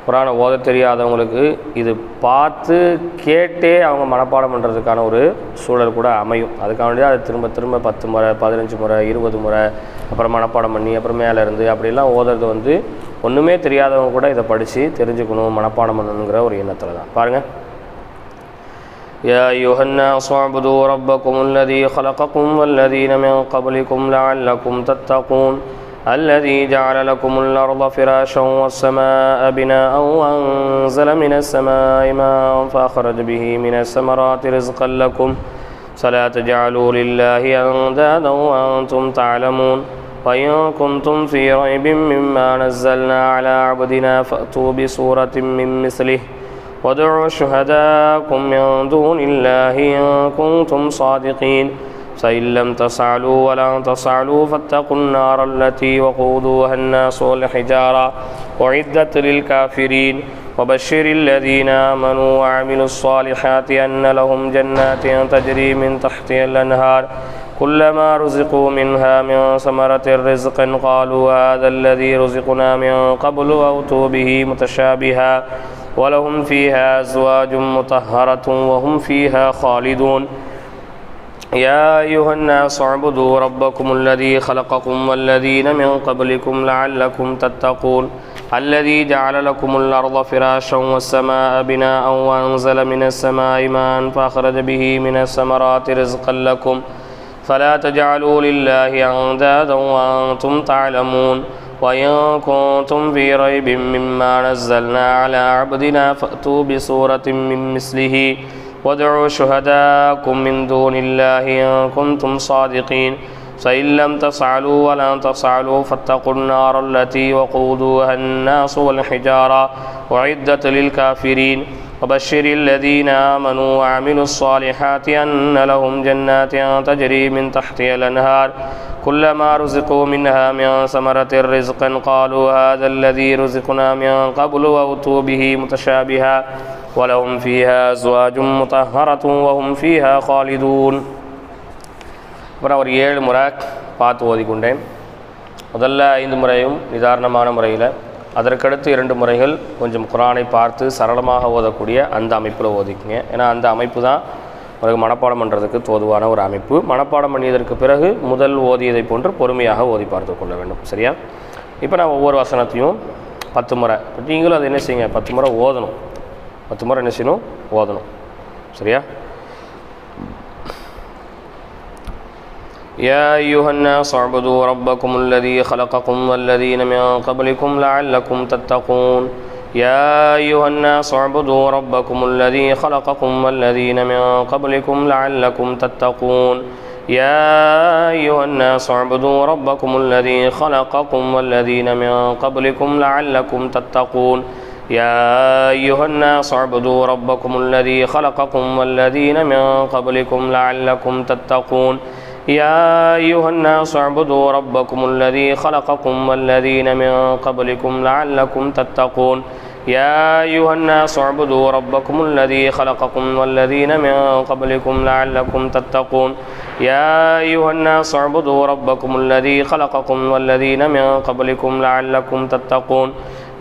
Speaker 1: குரானை ஓத தெரியாதவங்களுக்கு இது பார்த்து கேட்டே அவங்க மனப்பாடம் பண்ணுறதுக்கான ஒரு சூழல் கூட அமையும். அதுக்காக வேண்டிய அதை திரும்ப திரும்ப 10 முறை 15 முறை 20 முறை அப்புறம் மனப்பாடம் பண்ணி அப்புறம் மேலே இருந்து அப்படிலாம் ஓதுறது ஒன்றுமே தெரியாதவங்க கூட இதை படித்து தெரிஞ்சுக்கணும், மனப்பாடம் பண்ணணுங்கிற ஒரு எண்ணத்தில் தான். பாருங்கள். يا أيها الناس اعبدوا ربكم الذي خلقكم والذين من قبلكم لعلكم تتقون الذي جعل لكم الأرض فراشا والسماء بناء وأنزل من السماء ماء فأخرج به من الثمرات رزقا لكم فلا تجعلوا لله أندادا وأنتم تعلمون وإن كنتم في ريب مما نزلنا على عبدنا فأتوا بسورة من مثله وادعوا شهداءكم من دون الله إن كنتم صادقين فإن لم تفعلوا ولن تفعلوا فاتقوا النار التي وقودها الناس والحجارة أعدت للكافرين وبشر الذين آمنوا وعملوا الصالحات أن لهم جنات تجري من تحتها الأنهار كلما رزقوا منها من ثمرة رزقا قالوا هذا الذي رزقنا من قبل وأتوا به متشابها ولهم فيها أزواج مطهرة وهم فيها خالدون. يا أيها الناس اعبدوا ربكم الذي خلقكم والذين من قبلكم لعلكم تتقون الذي جعل لكم الأرض فراشا والسماء بناء وأنزل من السماء ماء فأخرج به من الثمرات رزقا لكم فلا تجعلوا لله أندادا وأنتم تعلمون وإن كنتم في ريب مما نزلنا على عبدنا فأتوا بسورة من مثله وادعوا شهداءكم من دون الله إن كنتم صادقين فإن لم تفعلوا ولن تفعلوا فاتقوا النار التي وقودها الناس والحجارة أعدت للكافرين وبشر الذين آمنوا وعملوا الصالحات أن لهم جنات تجري من تحتها الأنهار كلما رزقوا منها من ثمرة رزقا قالوا هذا الذي رزقنا من قبل وأتوا به متشابها ولهم فيها أزواج مطهرة وهم فيها خالدون. அப்புறம் ஒரு 7 முறை பார்த்து ஓதிக்கொண்டேன். முதல்ல 5 முறையும் நிதாரணமான முறையில், அதற்கடுத்து 2 முறைகள் கொஞ்சம் குரானை பார்த்து சரளமாக ஓதக்கூடிய அந்த அமைப்பில் ஓதிக்குங்க. ஏன்னா அந்த அமைப்பு தான் உங்களுக்கு மனப்பாடம் பண்ணுறதுக்கு தோதுவான ஒரு அமைப்பு. மனப்பாடம் பண்ணியதற்கு பிறகு முதல் ஓதியதை போன்று பொறுமையாக ஓதி பார்த்து கொள்ள வேண்டும். சரியா? இப்போ நான் ஒவ்வொரு வசனத்தையும் 10 முறை, நீங்களும் அதை என்ன செய்யுங்க, 10 முறை ஓதணும். 10 முறை என்ன செய்யணும், ஓதணும். சரியா? يا أيها الناس اعبدوا ربكم الذي خلقكم والذين من قبلكم لعلكم تتقون. يا أيها الناس اعبدوا ربكم الذي خلقكم والذين من قبلكم لعلكم تتقون. يا أيها الناس اعبدوا ربكم الذي خلقكم والذين من قبلكم لعلكم تتقون. يا أيها الناس اعبدوا ربكم الذي خلقكم والذين من قبلكم لعلكم تتقون. يا أيها الناس اعبدوا ربكم الذي خلقكم والذين من قبلكم لعلكم تتقون. يا أيها الناس اعبدوا ربكم الذي خلقكم والذين من قبلكم لعلكم تتقون. يا أيها الناس اعبدوا ربكم الذي خلقكم والذين من قبلكم لعلكم تتقون.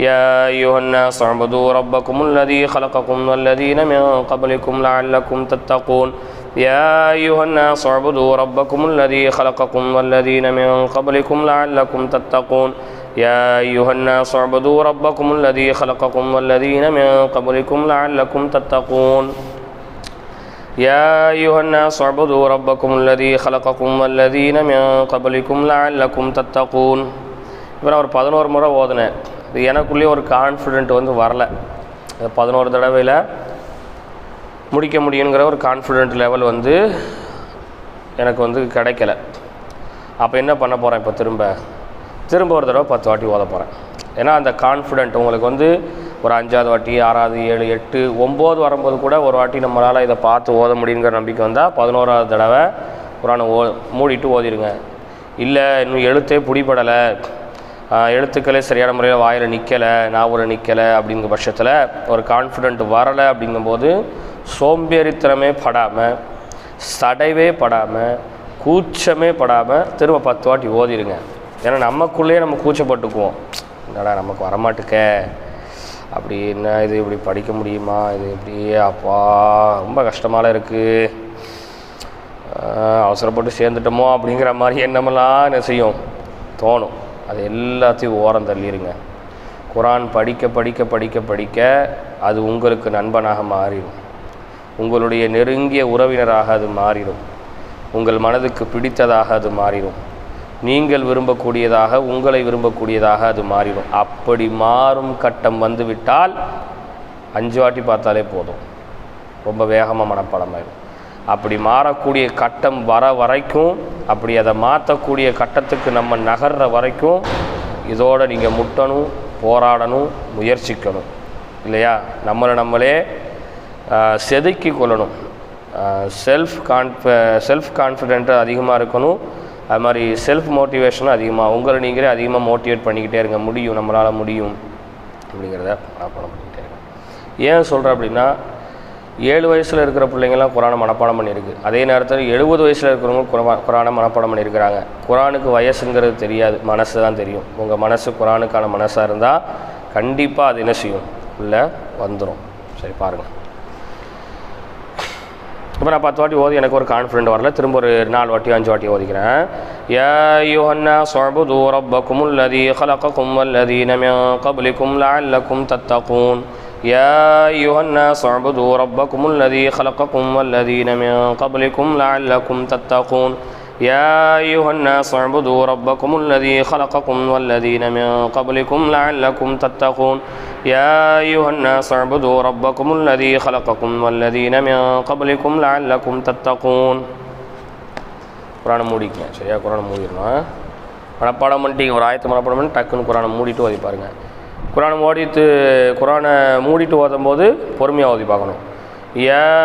Speaker 1: يا أيها الناس اعبدوا ربكم الذي خلقكم والذين من قبلكم لعلكم تتقون. يا أيها الناس اعبدوا ربكم الذي خلقكم والذين من قبلكم لعلكم تتقون. يا أيها الناس اعبدوا ربكم الذي خلقكم والذين من قبلكم لعلكم تتقون. يا أيها الناس اعبدوا ربكم الذي خلقكم والذين من قبلكم لعلكم تتقون. இப்போ நான் ஒரு 11 முறை ஓதுனேன். இது எனக்குள்ளேயே ஒரு கான்ஃபிடென்ட் வந்து வரல. 11 தடவையில் முடிக்க முடியுங்கிற ஒரு கான்ஃபிடென்ட் லெவல் வந்து எனக்கு வந்து கிடைக்கல. அப்போ என்ன பண்ண போகிறேன், இப்போ திரும்ப ஒரு தடவை 10 வாட்டி ஓத போகிறேன். ஏன்னா அந்த கான்ஃபிடென்ட் உங்களுக்கு வந்து ஒரு 5வது வாட்டி 6வது 7 8 9 வரும்போது கூட ஒரு வாட்டி நம்மளால் இதை பார்த்து ஓத முடியுங்கிற நம்பிக்கை வந்தால் 11வது தடவை குரானை மூடிட்டு ஓதிடுங்க. இல்லை இன்னும் எழுத்தே பிடிபடலை, எழுத்துக்களே சரியான முறையில் வாயில் நிற்கலை, நாவலில் நிற்கலை அப்படிங்கிற பட்சத்தில் ஒரு கான்ஃபிடென்ட் வரலை. அப்படிங்கும்போது சோம்பேறித்தனமே படாமல், சடைவே படாமல், கூச்சமே படாமல் திரும்ப 10 வாட்டி ஓதிடுங்க. ஏன்னா நமக்குள்ளேயே நம்ம கூச்சப்பட்டுக்குவோம், என்னடா நமக்கு வரமாட்டுக்க, அப்படி என்ன இது இப்படி படிக்க முடியுமா, இது இப்படியே அப்பா ரொம்ப கஷ்டமால இருக்குது, அவசரப்பட்டு சேர்ந்துட்டோமோ அப்படிங்கிற மாதிரி எண்ணமெல்லாம் என்ன செய்யும், தோணும். அது எல்லாத்தையும் ஓரம் தள்ளிடுங்க. குரான் படிக்க படிக்க படிக்க படிக்க அது உங்களுக்கு நண்பனாக மாறிடும், உங்களுடைய நெருங்கிய உறவினராக அது மாறிடும், உங்கள் மனதுக்கு பிடித்ததாக அது மாறிடும், நீங்கள் விரும்பக்கூடியதாக உங்களை விரும்பக்கூடியதாக அது மாறிடும். அப்படி மாறும் கட்டம் வந்துவிட்டால் 5 வாட்டி பார்த்தாலே போதும், ரொம்ப வேகமாக மனப்பாடமாயிடும். அப்படி மாறக்கூடிய கட்டம் வர வரைக்கும், அப்படி அதை மாற்றக்கூடிய கட்டத்துக்கு நம்ம நகர்ற வரைக்கும் இதோடு நீங்கள் முட்டணும், போராடணும், முயற்சிக்கணும். இல்லையா? நம்மளே செதுக்கி கொள்ளணும். செல்ஃப் கான்ஃபிடென்ட்டு அதிகமாக இருக்கணும். அது மாதிரி செல்ஃப் மோட்டிவேஷனும் அதிகமாக, உங்களை நீங்களே அதிகமாக மோட்டிவேட் பண்ணிக்கிட்டே இருங்க. முடியும், நம்மளால் முடியும் அப்படிங்கிறத மனப்பாடம் பண்ணிக்கிட்டே இருங்க. ஏன் சொல்கிறேன் அப்படின்னா, 7 வயசில் இருக்கிற பிள்ளைங்கள்லாம் குரானை மனப்பாடம் பண்ணியிருக்கு. அதே நேரத்தில் 70 வயசில் இருக்கிறவங்க குரானை மனப்பாடம் பண்ணியிருக்கிறாங்க. குரானுக்கு வயசுங்கிறது தெரியாது, மனசு தான் தெரியும். உங்கள் மனசு குரானுக்கான மனசாக இருந்தால் கண்டிப்பாக அது என்ன செய்யும், உள்ளே வந்துடும். சரி பாருங்கள். இப்போ நான் 10 வாட்டி ஓதி எனக்கு ஒரு கான்ஃபிடென்ட் வரல, திரும்ப ஒரு 4 வாட்டி 5 வாட்டி ஓதிக்கிறேன். யா அய்யுஹன்னாஸ் உஅ்புது ரப்பக்கும் அல்லதீ خلقكم والذين من قبلكم لعلكم تتقون. يا أيها الناس اعبدوا ربكم الذي خلقكم والذين من قبلكم لعلكم تتقون. يا أيها الناس اعبدوا ربكم الذي خلقكم والذين من قبلكم لعلكم تتقون. يا أيها الناس اعبدوا ربكم الذي خلقكم والذين من قبلكم لعلكم تتقون. குரானை மூடிக்கங்க. சரியா? குரானை மூடிடணும். மனப்பாடம் பண்ணிட்டீங்க, ஒரு ஆயத்தை மனப்பாடம் பண்ணி டக்குன்னு குரானை மூடிட்டு ஓதி பாருங்கள். குரானை குரானை மூடிட்டு ஓதும்போது பொறுமையாக ஓதி பார்க்கணும். يا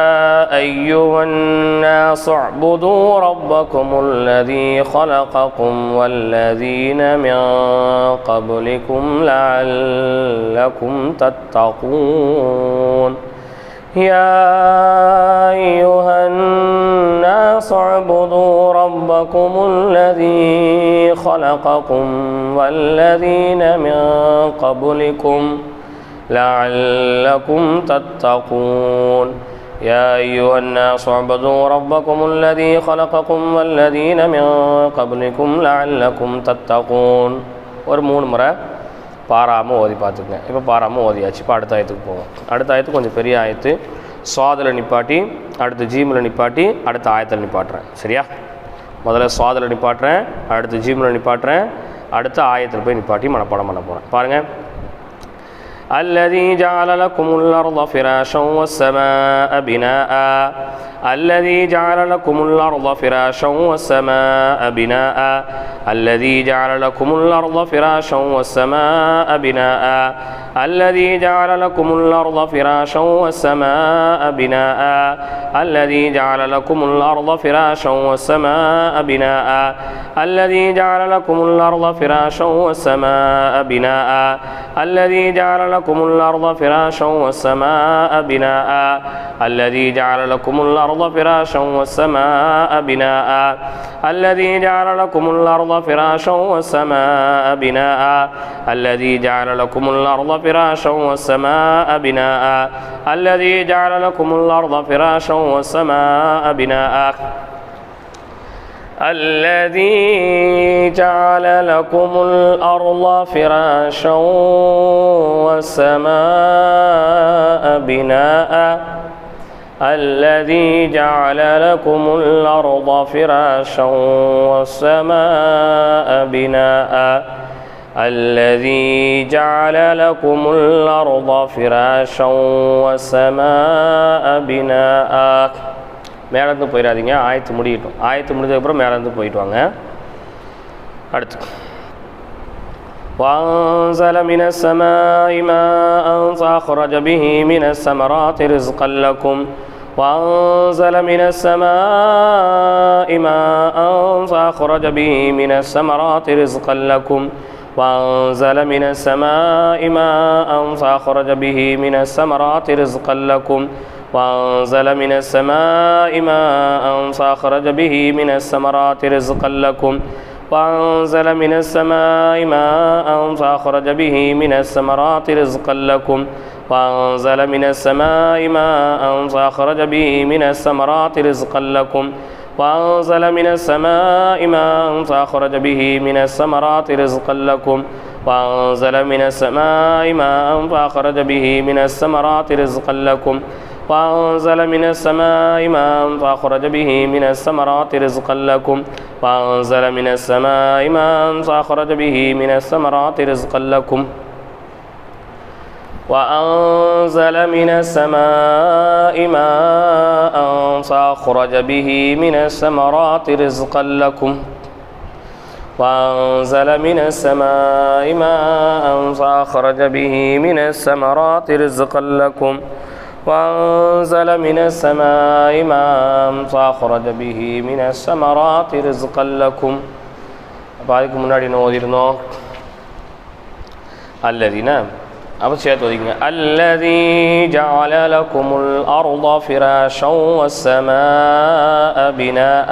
Speaker 1: أيها الناس اعبدوا ربكم الذي خلقكم والذين من قبلكم لعلكم تتقون. يا أيها الناس اعبدوا ربكم الذي خلقكم والذين من قبلكم لعلكم تتقون. يا أيها الناس اعبدوا ربكم الذي خلقكم والذين من قبلكم لعلكم تتقون. ஒரு 3 முறை பாராமல் ஓதி பார்த்துக்குங்க. இப்போ பாராமல் ஓதியாச்சு. இப்போ அடுத்த ஆயத்துக்கு போவோம். அடுத்த ஆயத்து கொஞ்சம் பெரிய ஆயத்து. சுவாதில் நிப்பாட்டி அடுத்து ஜீமில் நிப்பாட்டி அடுத்த ஆயத்தில் நிப்பாட்டுறேன். சரியா? முதல்ல சுவாதில் நிப்பாட்டுறேன், அடுத்து ஜீமில் நிப்பாட்டுறேன், அடுத்த ஆயத்தில் போய் நிப்பாட்டி மனப்பாடம் பண்ண போகிறேன். பாருங்கள். الذي جعل لكم الأرض فراشا والسماء بناء. الذي جعل لكم الأرض فراشا والسماء بناء. الذي جعل لكم الأرض فراشا والسماء بناء. الذي جعل لكم الأرض فراشا والسماء بناء. الذي جعل لكم الأرض فراشا والسماء بناء. الذي جعل لكم الأرض فراشا والسماء بناء. الذي جعل لكم الأرض فراشا والسماء بناء. الذي جعل لكم الأرض فراشا والسماء بناء. الذي جعل لكم الأرض فراشا والسماء بناء. الذي جعل لكم الأرض فراشا والسماء بناء. الذي جعل لكم الأرض فراشا والسماء بناء. الذي جعل لكم الأرض فراشا والسماء بناء. الذي جعل لكم الأرض فراشا والسماء بناء. الذي جعل لكم الأرض فراشا والسماء بناء. மேலேருந்து போயிடாதீங்க, ஆயத்து முடியட்டும். ஆயத்து முடிஞ்சதுக்கப்புறம் மேலேருந்து போயிட்டு வாங்க. அடுத்து وأنزل من السماء ماء فأخرج به من الثمرات رزقا لكم. وأنزل من السماء ماء فأخرج به من الثمرات رزقا لكم. وأنزل من السماء ماء فأخرج به من الثمرات رزقا لكم. وأنزل من السماء ماء فأخرج به من الثمرات رزقا لكم. وأنزل من السماء ماء فأخرج به من الثمرات رزقا لكم. وأنزل من السماء ماء فأخرج به من الثمرات رزقا لكم. وأنزل من السماء ماء فأخرج به من الثمرات رزقا لكم. وأنزل من السماء ماء فأخرج به من الثمرات رزقا لكم. وأنزل من السماء ماء فأخرج به من الثمرات رزقا لكم. وأنزل من السماء ماء فأخرج به من الثمرات رزقا لكم. وأنزل من السماء ماء فأخرج به من الثمرات رزقا لكم. وأنزل من السماء ماء فأخرج به من الثمرات رزقا لكم. وأنزل من السماء ماء فأخرج به من الثمرات رزقا لكم. அதுக்கு முன்னாடி என்ன ஓதிருந்தோம்? அல்லதீனா அப்போ சேர்த்து ஓதிங்க. الذي جعل لكم الأرض فراشا والسماء بناء.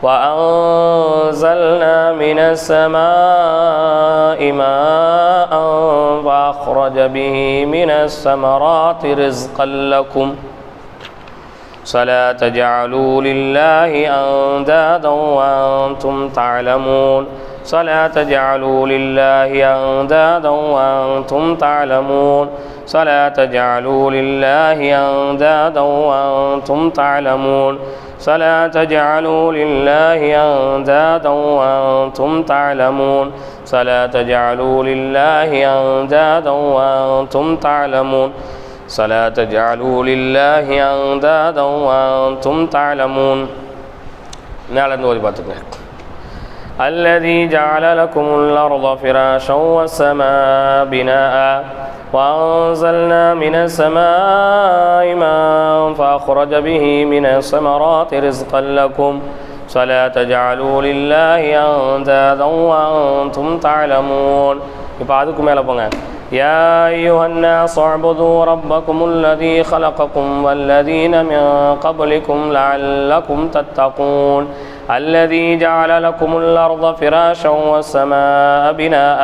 Speaker 1: وأنزلنا من السماء ماء فأخرج به من الثمرات رزقا لكم. فلا تجعلوا لله أندادا وأنتم تعلمون. فلا تجعلوا لله أندادا وأنتم تعلمون. فلا تجعلوا لله أندادا وأنتم تعلمون. فلا تجعلوا لله أندادا وأنتم تعلمون. فلا تجعلوا لله أندادا وأنتم تعلمون. فلا تجعلوا لله أندادا وأنتم تعلمون. நாலந்து ஓதி பார்த்துக்கங்க. الذي جعل لكم الأرض فراشا والسماء بناء وأنزلنا من السماء ماء فأخرج به من الثمرات رزقا لكم فلا تجعلوا لله أندادا وأنتم تعلمون. இப்போ அதுக்கு மேலே போங்க. يا أيها الناس اعبدوا ربكم الذي خلقكم والذين من قبلكم لعلكم تتقون الذي جعل لكم الأرض فراشا والسماء بناء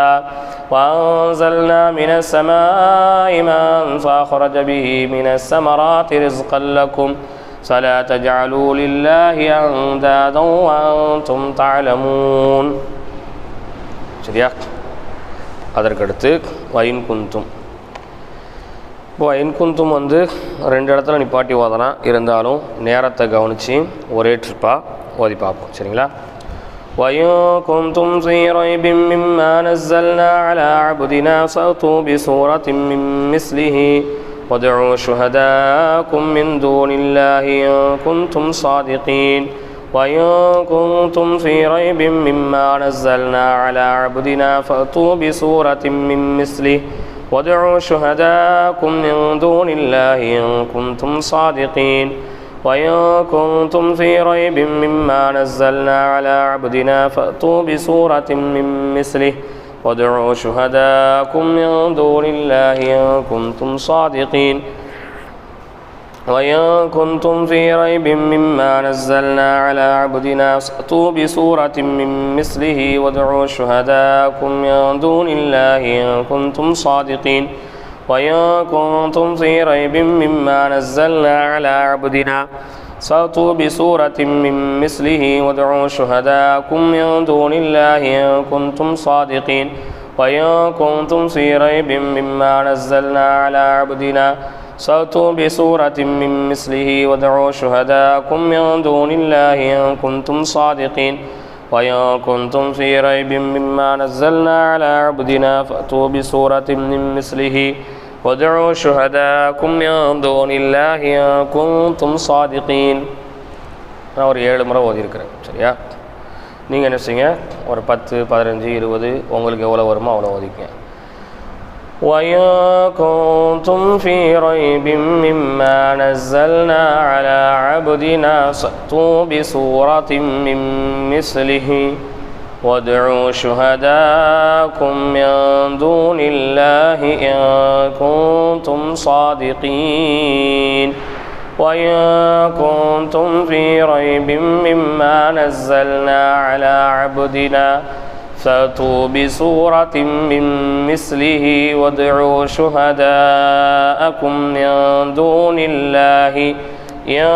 Speaker 1: وأنزلنا من السماء ماء فأخرج به من الثمرات رزقا لكم فلا تجعلوا لله أندادا وأنتم تعلمون. சரியா? அதற்கடுத்து வயின் குந்தும். இப்போ வயின் குந்தும் ரெண்டு இடத்துல நிப்பாட்டி ஓதலாம், இருந்தாலும் நேரத்தை கவனித்து ஒரே ட்ரிப்பாக ஓதி பார்ப்போம். சரிங்களா? வயின் குந்தும் ஃபீ ரைபின் மிம்மா நஸ்ஸல்னா அலா அப்தினா ஃபஅதூ பிசூரத்தின் மின் மிஸ்லிஹி வதுஉ ஷுஹதாக்கும் மின் தூனில்லாஹி இன் குந்தும் சாதிகீன். وإن كنتم في ريب مما نزلنا على عبدنا فأتوا بسورة من مثله وادعوا شهداءكم من دون الله إن كنتم صادقين. وإن كنتم في ريب مما نزلنا على عبدنا فأتوا بسورة من مثله وادعوا شهداءكم من دون الله إن كنتم صادقين. وإن كنتم في ريب مما نزلنا على عبدنا فأتوا بسورة من مثله وادعوا شهداءكم من دون الله إن كنتم صادقين. وإن كنتم في ريب مما نزلنا على عبدنا فأتوا بسورة من مثله وادعوا شهداءكم من دون الله إن كنتم صادقين. وإن كنتم في ريب مما نزلنا على عبدنا فأتوا بسورة من مثله وادعوا شهداءكم من دون الله إن كنتم صادقين. وإن كنتم في ريب مما نزلنا على عبدنا فأتوا بسورة من مثله وادعوا شهداءكم من دون الله إن كنتم صادقين. நான் ஒரு 7 முறை ஓதியிருக்கிறேன். சரியா? நீங்கள் என்ன செய்யுங்க, ஒரு 10, 15, 20 உங்களுக்கு எவ்வளோ வருமோ அவ்வளோ ஓதிக்கங்க. وإن كنتم في ريب مما نزلنا على عبدنا فأتوا بسورة من مثله وادعوا شهداءكم من دون الله إن كنتم صادقين. وإن كنتم في ريب مما نزلنا على عبدنا فأتوا بسورة من مثله وادعوا شهداءكم من دون الله إن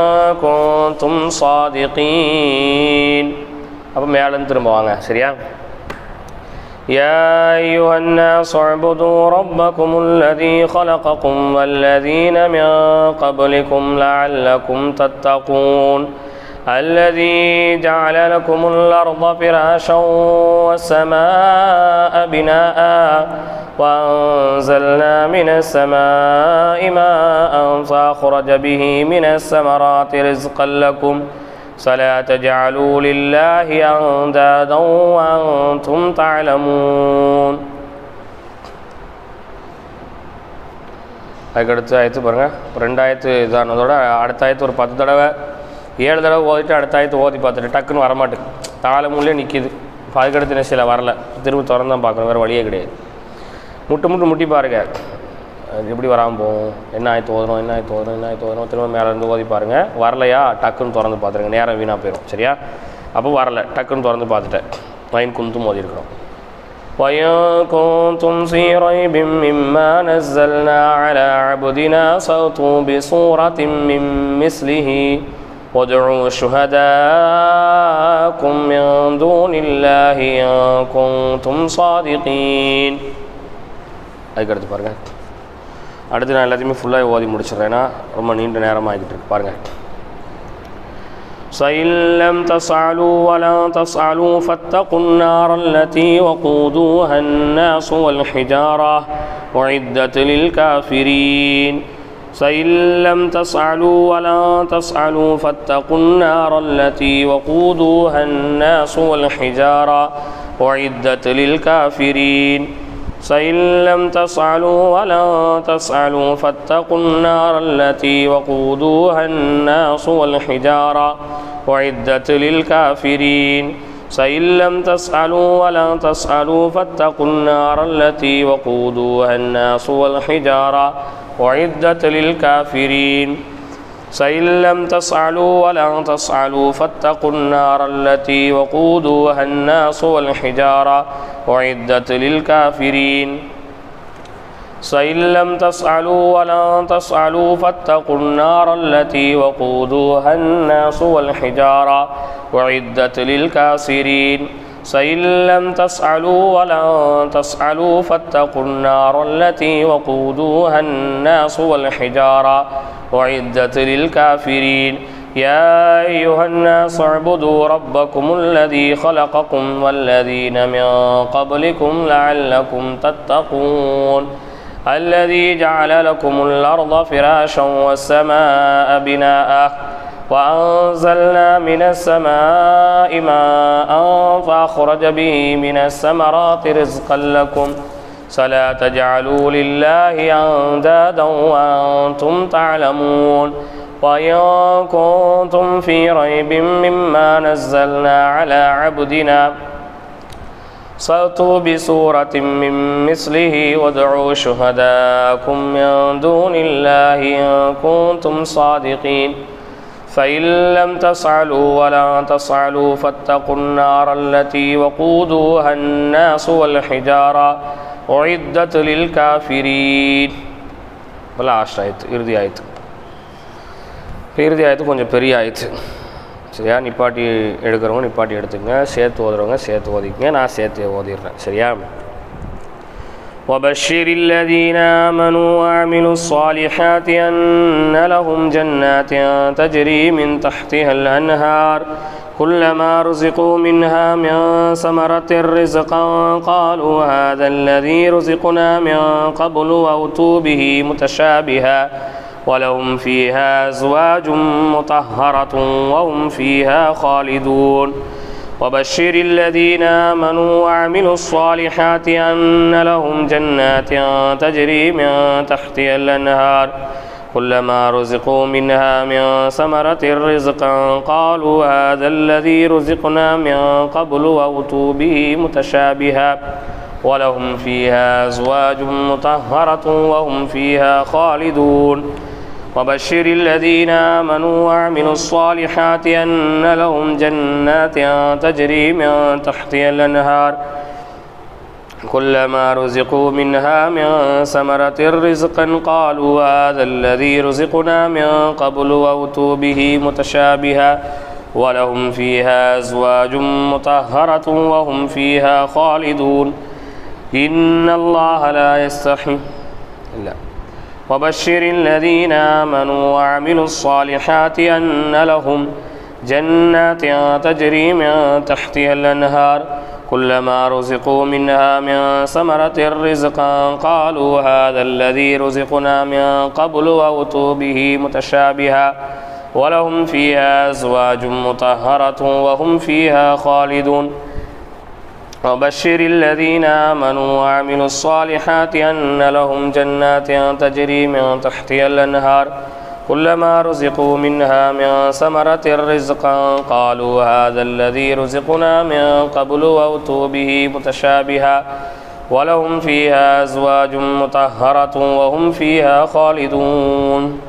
Speaker 1: كنتم صادقين. அப்போ மேலும் திரும்ப வாங்க. சரியா? يا أيها الناس اعبدوا ربكم الذي خلقكم والذين من قبلكم لعلكم تتقون الذي جعل لكم الأرض فراشا والسماء بناء وأنزلنا من السماء ماء فأخرج به من الثمرات رزقا لكم فلا تجعلوا لله أندادا وأنتم تعلمون. அதுக்கடுத்து ஆயத்து பாருங்கள். 2 ஆயத்து இதானதோட அடுத்த ஆயத்து ஒரு 10 தடவை 7 தடவை ஓதிட்டு அடுத்த ஆயத்து ஓதி பார்த்துட்டு டக்குன்னு வரமாட்டுக்கு தாளமுள்ளே நிற்கிது. அதுக்கடுத்து என்ன சில வரல, திரும்ப திறந்து தான் பார்க்கணும், வேறு வழியே கிடையாது. முட்டி பாருங்கள், எப்படி வராமல் போகும். என்ன ஆயத்து ஓதணும் திரும்ப மேலேருந்து ஓதி பாருங்கள். வரலையா டக்குன்னு திறந்து பார்த்துருங்க, நேரம் வீணாக போயிடும். சரியா? அப்போ வரல, டக்குன்னு திறந்து பார்த்துட்டேன். வயின் குந்தும் ஓதி இருக்கிறோம். وإن كنتم في ريب مما نزلنا على عبدنا فأتوا بسورة من مثله وادعوا شهداءكم من دون الله إن كنتم صادقين. அதுக்கடுத்து பாருங்கள். அடுத்து நான் எல்லாத்தையுமே ஃபுல்லாக ஓதி முடிச்சிடுறேன்னா ரொம்ப நீண்ட நேரமாக ஆகிட்டு இருக்கு. பாருங்கள். فإن لم تفعلوا ولا تفعلوا فاتقوا النار التي وقودوها الناس والحجارة أعدت للكافرين فإن لم تفعلوا ولن تفعلوا فاتقوا النار التي وقودها الناس والحجارة أعدت للكافرين فإن لم تفعلوا ولن تفعلوا فاتقوا النار التي وقودها الناس والحجارة أعدت للكافرين فإن لم تفعلوا ولن تفعلوا فاتقوا النار التي وقودها الناس والحجارة أعدت للكافرين فإن لم تفعلوا ولن تفعلوا فاتقوا النار التي وقودها الناس والحجارة أعدت للكافرين فإن لم تفعلوا ولن تفعلوا فاتقوا النار التي وقودها الناس والحجارة أعدت للكافرين فإن لم تفعلوا ولن تفعلوا فاتقوا النار التي وقودها الناس والحجارة أعدت للكافرين يا أيها الناس اعبدوا ربكم الذي خلقكم والذين من قبلكم لعلكم تتقون الذي جعل لكم الأرض فراشا والسماء بناء وأنزلنا من السماء ماء فأخرج به من الثمرات رزقا لكم فلا تجعلوا لله أندادا وأنتم تعلمون وإن كنتم في ريب مما نزلنا على عبدنا فأتوا بسورة من مثله وادعوا شهداءكم من دون الله إن كنتم صادقين فإن لم تفعلوا ولن تفعلوا فاتقوا النار التي وقودها الناس والحجارة أعدت للكافرين லாஸ்ட் ஆயத்து இறுதி ஆயத்து. இறுதி ஆயத்து கொஞ்சம் பெரிய ஆயத்து. சரியா? நிப்பாட்டி எடுக்கிறவங்க நிப்பாட்டி எடுத்துங்க, சேர்த்து ஓதுறவங்க சேர்த்து ஓதிக்கங்க, நான் சேர்த்து ஓதிடுறேன். சரியா? وبشر الذين آمنوا وعملوا الصالحات أن لهم جنات تجري من تحتها الأنهار كلما رزقوا منها من ثمرة رزقا قالوا هذا الذي رزقنا من قبل وأتوا به متشابها ولهم فيها أزواج مطهرة وهم فيها خالدون وبشر الذين آمنوا وعملوا الصالحات أن لهم جنات تجري من تحتها الأنهار كلما رزقوا منها من ثمرة رزقا قالوا هذا الذي رزقنا من قبل وأتوا به متشابها ولهم فيها أزواج مطهرة وهم فيها خالدون وبشر الذين آمنوا وعملوا الصالحات أن لهم جنات تجري من تحتها الأنهار كلما رزقوا منها من ثمرة رزقا قالوا هذا الذي رزقنا من قبل وأتوا به متشابها ولهم فيها أزواج مطهرة وهم فيها خالدون إن الله لا يستحي وبشر الذين آمنوا وعملوا الصالحات أن لهم جنات تجري من تحتها الأنهار كلما رزقوا منها من ثمرة رزقا قالوا هذا الذي رزقنا من قبل وأتوا به متشابها ولهم فيها أزواج مطهرة وهم فيها خالدون وبشر الذين آمنوا وعملوا الصالحات أن لهم جنات تجري من تحتها الأنهار كلما رزقوا منها من ثمرة رزقا قالوا هذا الذي رزقنا من قبل وأتوا به متشابها ولهم فيها أزواج مطهرة وهم فيها خالدون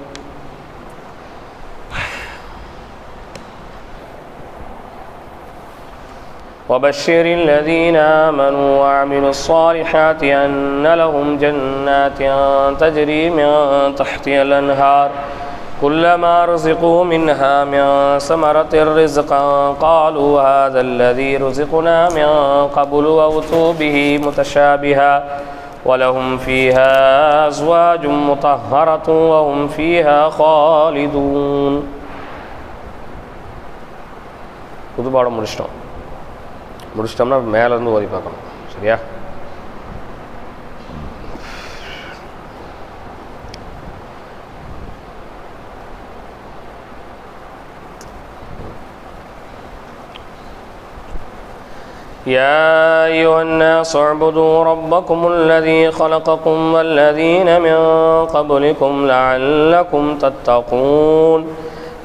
Speaker 1: وبشر الذين آمنوا وعملوا الصالحات أن لهم جنات تجري من تحتها الأنهار كلما رزقوا منها من ثمرة رزقا قالوا هذا الذي رزقنا من قبل وأتوا به متشابها ولهم فيها أزواج مطهرة وهم فيها خالدون. புது பாடம் முடிச்சிட்டோம்னா மேலேருந்து ஓதி பார்க்கணும். சரியா? يا أيها الناس اعبدوا ربكم الذي خلقكم والذين من قبلكم لعلكم تتقون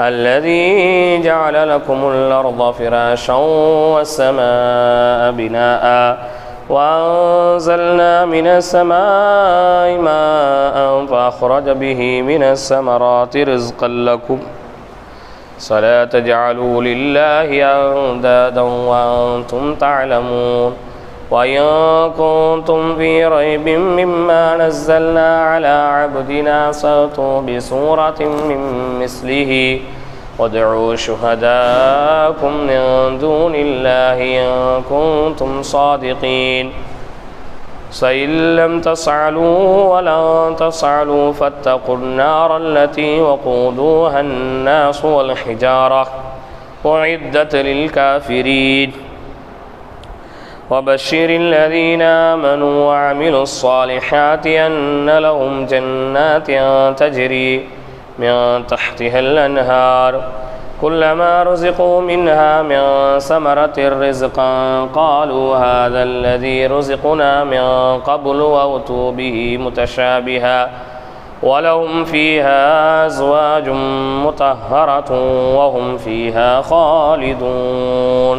Speaker 1: الذي جعل لكم الأرض فراشا والسماء بناء وأنزلنا من السماء ماء فأخرج به من الثمرات رزقا لكم فلا تجعلوا لله أندادا وأنتم تعلمون وإن كنتم في ريب مما نزلنا على عبدنا فأتوا بسورة من مثله وادعوا شهداءكم من دون الله إن كنتم صادقين فإن لم تفعلوا ولن تفعلوا فاتقوا النار التي وقودها الناس والحجارة أعدت للكافرين وبشر الذين آمنوا وعملوا الصالحات أن لهم جنات تجري من تحتها الأنهار كلما رزقوا منها من ثمرة رزقا قالوا هذا الذي رزقنا من قبل وأتوا به متشابها ولهم فيها أزواج مطهرة وهم فيها خالدون.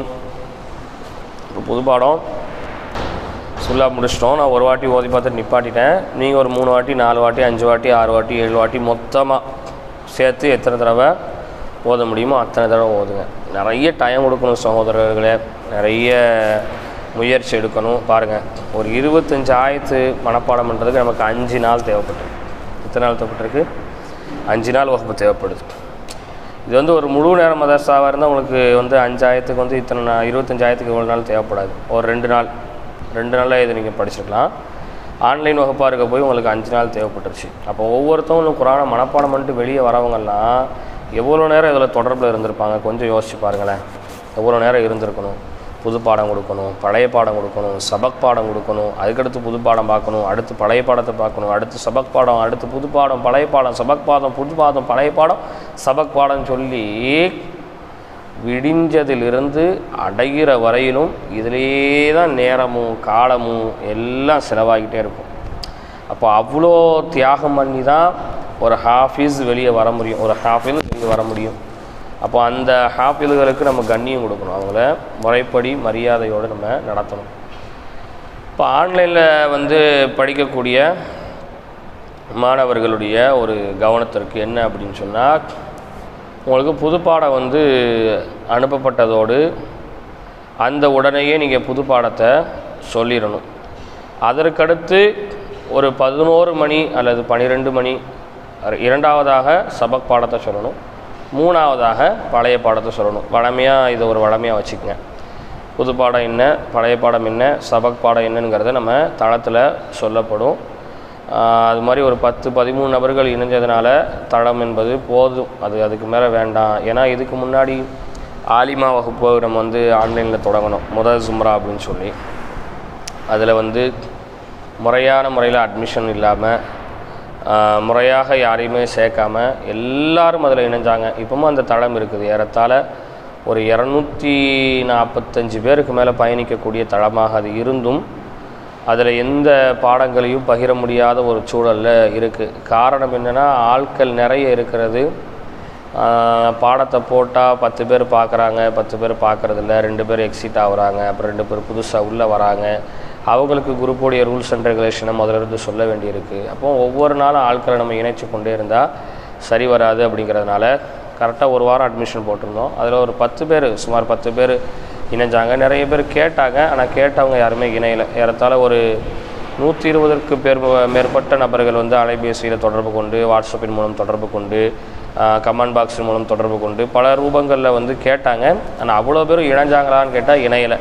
Speaker 1: புது பாடம் ஃபுல்லாக முடிச்சிட்டோம். நான் ஒரு வாட்டி ஓதி பார்த்துட்டு நிப்பாட்டிட்டேன். நீங்கள் ஒரு 3 வாட்டி 4 வாட்டி 5 வாட்டி 6 வாட்டி 7 வாட்டி மொத்தமாக சேர்த்து எத்தனை தடவை ஓத முடியுமோ அத்தனை தடவை ஓதுங்க. நிறைய டைம் கொடுக்கணும் சகோதரர்களே, நிறைய முயற்சி எடுக்கணும். பாருங்கள், ஒரு 25 ஆயத்து மனப்பாடம் பண்ணுறதுக்கு நமக்கு 5 நாள் தேவைப்பட்டுருக்கு. எத்தனை நாள் தேவைப்பட்டிருக்கு? 5 நாள் வகுப்பு தேவைப்படுது. இது வந்து ஒரு முழு நேர மதரசாவாக இருந்தால் உங்களுக்கு வந்து 5 ஆயத்துக்கு வந்து இத்தனை 25 ஆயத்துக்கு இவ்வளோ நாள் தேவைப்படாது. ஒரு 2 நாளில் இதை நீங்கள் படிச்சுக்கலாம். ஆன்லைன் வகுப்பாக இருக்க போய் உங்களுக்கு 5 நாள் தேவைப்பட்டுருச்சு. அப்போ ஒவ்வொருத்தவங்களும் குரானை மனப்பாடம் பண்ணிட்டு வெளியே வரவங்கெல்லாம் எவ்வளோ நேரம் இதில் தொடர்பில் இருந்திருப்பாங்க கொஞ்சம் யோசிச்சு பாருங்களேன். எவ்வளோ நேரம் இருந்திருக்கணும். புது பாடம் கொடுக்கணும், பழைய பாடம் கொடுக்கணும், சபக் பாடம் கொடுக்கணும், அதுக்கடுத்து புது பாடம் பார்க்கணும், அடுத்து பழைய பாடத்தை பார்க்கணும், அடுத்து சபக் பாடம், அடுத்து புது பாடம், பழைய பாடம், சபக் பாடம், புது பாடம், பழைய பாடம், சபக் பாடம் சொல்லி விடிஞ்சதிலிருந்து அடைகிற வரையிலும் இதிலே தான் நேரமும் காலமும் எல்லாம் செலவாகிட்டே இருக்கும். அப்போ அவ்வளோ தியாகம் பண்ணி தான் ஒரு ஹாஃபிஸ் வெளியே வர முடியும், ஒரு ஹாஃபில் வெளியே வர முடியும். அப்போ அந்த ஹாஃபில்களுக்கு நம்ம கண்ணியம் கொடுக்கணும், அவங்கள முறைப்படி மரியாதையோடு நம்ம நடத்தணும். இப்போ ஆன்லைனில் வந்து படிக்கக்கூடிய மாணவர்களுடைய ஒரு கவனத்திற்கு என்ன அப்படின்னு சொன்னால், உங்களுக்கு புதுப்பாடம் வந்து அனுப்பப்பட்டதோடு அந்த உடனேயே நீங்கள் புது பாடத்தை சொல்லிடணும். அதற்கடுத்து ஒரு 11 மணி அல்லது 12 மணி இரண்டாவதாக சபக் பாடத்தை சொல்லணும், மூணாவதாக பழைய பாடத்தை சொல்லணும். வழமையாக இதை ஒரு வழமையாக வச்சுக்கங்க. புது பாடம் என்ன, பழைய பாடம் என்ன, சபக் பாடம் என்னங்கிறத நம்ம தளத்தில் சொல்லப்படும். அது மாதிரி ஒரு 10-13 நபர்கள் இணைஞ்சதுனால தளம் என்பது போதும், அதுக்கு மேலே வேண்டாம். ஏன்னா இதுக்கு முன்னாடி ஆலிமா வகுப்பு நம்ம வந்து ஆன்லைனில் தொடங்கணும், முதல் ஜும்ரா அப்படின்னு சொல்லி. அதில் வந்து முறையான முறையில் அட்மிஷன் இல்லாமல் முறையாக யாரையுமே சேர்க்காம எல்லாரும் அதில் இணைஞ்சாங்க. இப்போவும் அந்த தளம் இருக்குது. ஏறத்தாழ ஒரு 245 பேருக்கு மேலே பயணிக்கக்கூடிய தளமாக அது இருந்தும் அதில் எந்த பாடங்களையும் பகிர முடியாத ஒரு சூழலில் இருக்குது. காரணம் என்னென்னா, ஆட்கள் நிறைய இருக்கிறது. பாடத்தை போட்டால் 10 பேர் பார்க்குறாங்க, 10 பேர் பார்க்குறதில்ல, 2 பேர் எக்ஸிட் ஆகுறாங்க, அப்புறம் 2 பேர் புதுசாக உள்ளே வராங்க. அவங்களுக்கு குரூப்போடைய ரூல்ஸ் அண்ட் ரெகுலேஷனை முதலிருந்து சொல்ல வேண்டியிருக்கு. அப்போ ஒவ்வொரு நாளும் ஆட்களை நம்ம இணைச்சி கொண்டே இருந்தால் சரி வராது. அப்படிங்கிறதுனால கரெக்டாக ஒரு வாரம் அட்மிஷன் போட்டிருந்தோம். அதில் ஒரு 10 பேர், சுமார் 10 பேர் இணைஞ்சாங்க. நிறைய பேர் கேட்டாங்க, ஆனால் கேட்டவங்க யாருமே இணையலை. ஏறத்தாழ ஒரு 120க்கு மேற்பட்ட நபர்கள் வந்து அலைபேசியில் தொடர்பு கொண்டு, வாட்ஸ்அப்பின் மூலம் தொடர்பு கொண்டு, கமெண்ட் பாக்ஸின் மூலம் தொடர்பு கொண்டு பல ரூபங்களில் வந்து கேட்டாங்க. ஆனால் அவ்வளோ பேரும் இணைஞ்சாங்களான்னு கேட்டால் இணையலை.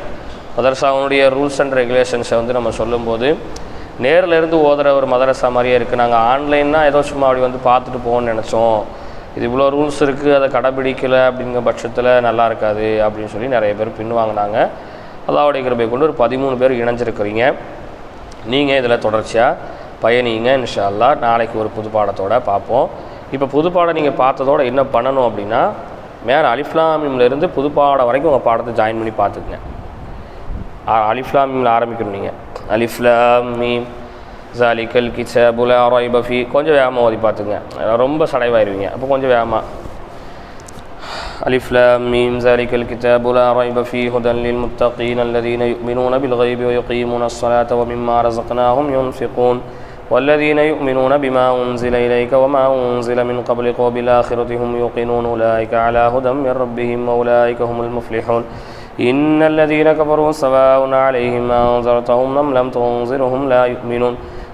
Speaker 1: மதரசாவுடைய ரூல்ஸ் அண்ட் ரெகுலேஷன்ஸை வந்து நம்ம சொல்லும்போது நேரில் இருந்து ஓதுற ஒரு மதரசா மாதிரியே இருக்குது. நாங்கள் ஆன்லைன்னா ஏதோ சும்மா அப்படி வந்து பார்த்துட்டு போகணும்னு நினச்சோம், இது இவ்வளோ ரூல்ஸ் இருக்குது, அதை கடைப்பிடிக்கலை அப்படிங்கிற பட்சத்தில் நல்லா இருக்காது அப்படின்னு சொல்லி நிறைய பேர் பின்வாங்கினாங்க. அல்லாஹ்வுடைய கிருபை கொண்டு ஒரு 13 பேர் இணைஞ்சிருக்கிறீங்க. நீங்கள் இதில் தொடர்ச்சியாக பயணிங்க. இன்ஷா அல்லாஹ் நாளைக்கு ஒரு புது பாடத்தோடு பார்ப்போம். இப்போ புது பாடம் நீங்கள் பார்த்ததோட என்ன பண்ணணும் அப்படின்னா, மேலே அலிஃப் லாம் மீம்லேருந்து புது பாடம் வரைக்கும் உங்கள் பாடத்தை ஜாயின் பண்ணி பார்த்துக்குங்க. அலிஃப் லாம் மீம்ல ஆரம்பிக்கணும் நீங்கள். அலிஃப் லாம் மீம் ஸாலிகல் கிதாபு லா ரைப ஃபீ. கொஞ்சம் வேகமாக ஓதி பார்த்துங்க, ரொம்ப சடைவாயிருவீங்க. அப்போ கொஞ்சம் வேகமாக. அலிஃப் லாம் மீம் ஸாலிகல் கிதாபு லா ரைப ஃபீ ஹுதன் லில் முத்தகீன அல்லதீன யுமினூன பில் கைபி வ யுகீமூன ஸ்ஸலாத்த வ மிம்மா ரஸக்னாஹும் யுன்ஃபிகூன் والذين يؤمنون بما أنزل إليك وما أنزل من قبلك وبالآخرة هم يوقنون أولئك على هدى من ربهم وأولئك هم المفلحون إن الذين كفروا سواء عليهم أنذرتهم أم لم تنذرهم لا يؤمنون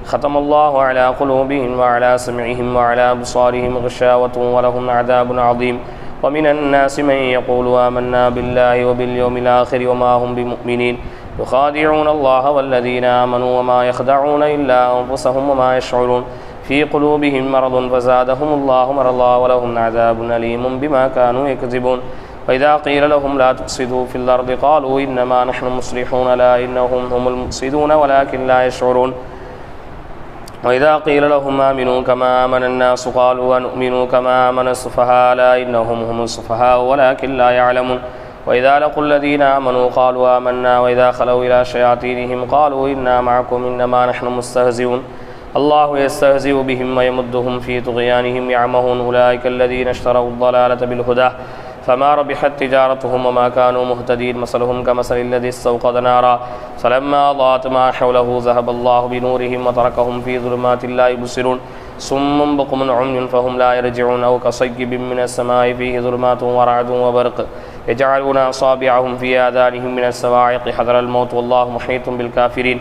Speaker 1: ختم الله على قلوبهم وعلى سمعهم وعلى أبصارهم غشاوة ولهم عذاب عظيم ومن الناس من يقول آمنا بالله وباليوم الآخر وما هم بمؤمنين يخادعون الله والذين آمنوا وما يخدعون إلا أنفسهم وما يشعرون في قلوبهم مرض فزادهم الله مرضا ولهم عذاب أليم بما كانوا يكذبون وإذا قيل لهم لا تفسدوا في الأرض قالوا إنما نحن مصلحون لا إنهم هم المفسدون ولكن لا يشعرون وإذا قيل لهم آمنوا كما آمن الناس قالوا ونؤمن كما آمن السفهاء لا إنهم هم السفهاء ولكن لا يعلمون وإذا لقوا الذين آمنوا قالوا آمنا وإذا خلوا إلى شياطينهم قالوا إنا معكم إنما نحن مستهزئون الله يستهزئ بهم ويمدهم في طغيانهم يعمهون أولئك الذين اشتروا الضلالة بالهدى فما ربحت تجارتهم وما كانوا مهتدين مثلهم كمثل الذي استوقد نارا فلما أضاءت ما حوله ذهب الله بنورهم وتركهم في ظلمات لا يبصرون صم بكم عمي فهم لا يرجعون أو كصيب من السماء فيه ظلمات ورعد وبرق يجعلون أصابعهم في آذانهم من الصواعق حذر الموت والله محيط بالكافرين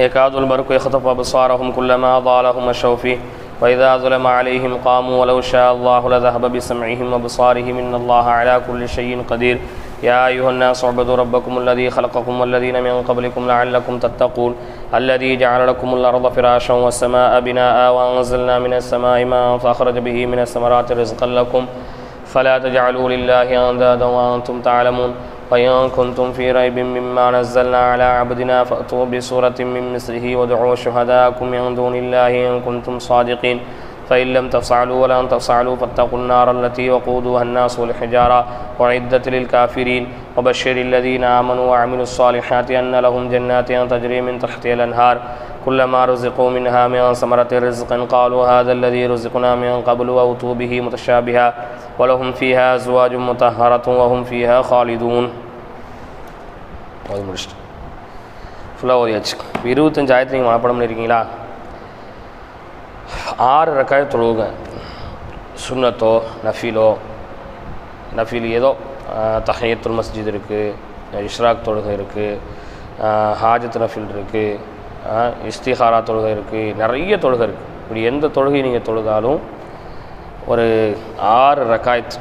Speaker 1: يكاد البرق يخطف أبصارهم كلما أضاء لهم مشوا فيه وإذا ظلم عليهم قاموا ولو شاء الله لذهب بسمعهم وبصارهم إن الله على كل شيء قدير يا أيها الناس اعبدوا ربكم الذي خلقكم والذين من قبلكم لعلكم تتقون الذي جعل لكم الأرض فراشا والسماء بناء وأنزلنا من السماء ماء فأخرج به من الثمرات رزقا لكم فلا تجعلوا لله أندادا وأنتم تعلمون وإن كنتم في ريب مما نزلنا على عبدنا فأتوا بسورة من مثله وادعوا شهداءكم من دون الله إن كنتم صادقين فإن لم تفعلوا ولن تفعلوا فاتقوا النار التي وقودها الناس والحجارة أعدت للكافرين وبشر الذين آمنوا وعملوا الصالحات أن لهم جنات تجري من تحتها الأنهار كلما رزقوا منها من ثمرة رزقا قالوا هذا الذي رزقنا من قبل وأتوا به متشابها ولهم فيها أزواج مطهرة وهم فيها خالدون. ஃபுல்லாக ஓதியாச்சு. 25 ஆயத்து நீங்கள் மனப்பாடம் பண்ணியிருக்கீங்களா? 6 ரக்காயத் தொழுவுங்க. சுன்னத்தோ நஃபீல் ஏதோ தஹியத்துல் மஸ்ஜித் இருக்குது, இஷ்ராக் தொழுகை இருக்குது, ஹாஜத் நஃபில் இருக்குது, இஸ்திகாரா தொழுகை இருக்குது, நிறைய தொழுகை இருக்குது. இப்படி எந்த தொழுகை நீங்கள் தொழுதாலும் ஒரு 6 ரக்காயத்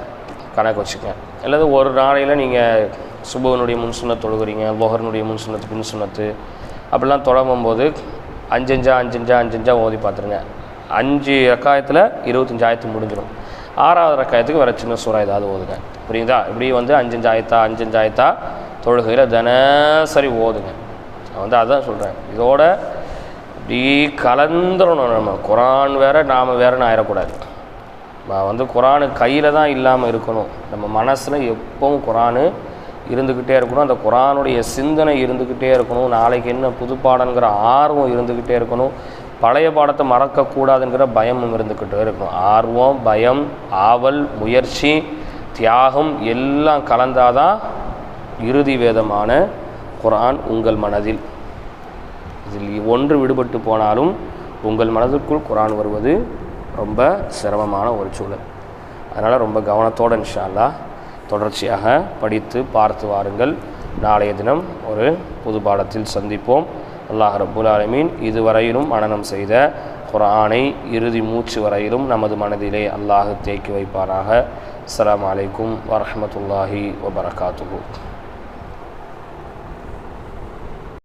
Speaker 1: கணக்கு வச்சுக்கங்க. அல்லது ஒரு நாளையில் நீங்கள் சுபுனுடைய முன்சுன்னத் தொழுகிறீங்க, லோஹர்னுடைய முன்சுன்னத்து பின்சுன்னத்து அப்படிலாம் தொடங்கும்போது 5 ஓதி பார்த்துருங்க. 5 ரக்காயத்தில் 25 ஆயத்து முடிஞ்சிடும். 6வது ரக்காயத்துக்கு வேறு சின்ன சூறா ஏதாவது ஓதுங்க. புரியுதா? இப்படி 5 ஆயத்தா தொழுகையில் தினசரி ஓதுங்க. நான் அதுதான் சொல்கிறேன். இதோட இப்படி கலந்துடணும். நம்ம குரான் வேறு நாம் வேறுன்னு ஆயிடக்கூடாது. குரானு கையில் தான் இல்லாமல் இருக்கணும். நம்ம மனசில் எப்பவும் குரானு இருந்துக்கிட்டே இருக்கணும். அந்த குரானுடைய சிந்தனை இருந்துக்கிட்டே இருக்கணும். நாளைக்கு என்ன புது பாடங்கிற ஆர்வம் இருந்துக்கிட்டே இருக்கணும். பழைய பாடத்தை மறக்கக்கூடாதுங்கிற பயமும் இருந்துக்கிட்டே இருக்கணும். ஆர்வம், பயம், ஆவல், முயற்சி, தியாகம் எல்லாம் கலந்தாதான் இறுதி வேதமான குரான் உங்கள் மனதில். இதில் ஒன்று விடுபட்டு போனாலும் உங்கள் மனதிற்குள் குரான் வருவது ரொம்ப சிரமமான ஒரு சூழல். அதனால் ரொம்ப கவனத்தோடு இன்ஷா அல்லாஹ் தொடர்ச்சியாக படித்து பார்த்து வாருங்கள். நாளைய தினம் ஒரு புது பாடத்தில் சந்திப்போம். அல்லாஹ் ரப்புல் ஆலமீன் இதுவரையிலும் மனனம் செய்த குர்ஆனை இறுதி மூச்சு வரையிலும் நமது மனதிலே அல்லாஹ் தேக்கி வைப்பாராக. அஸ்ஸலாமு அலைக்கும் வரஹ்மத்துல்லாஹி வபரகாத்துஹு.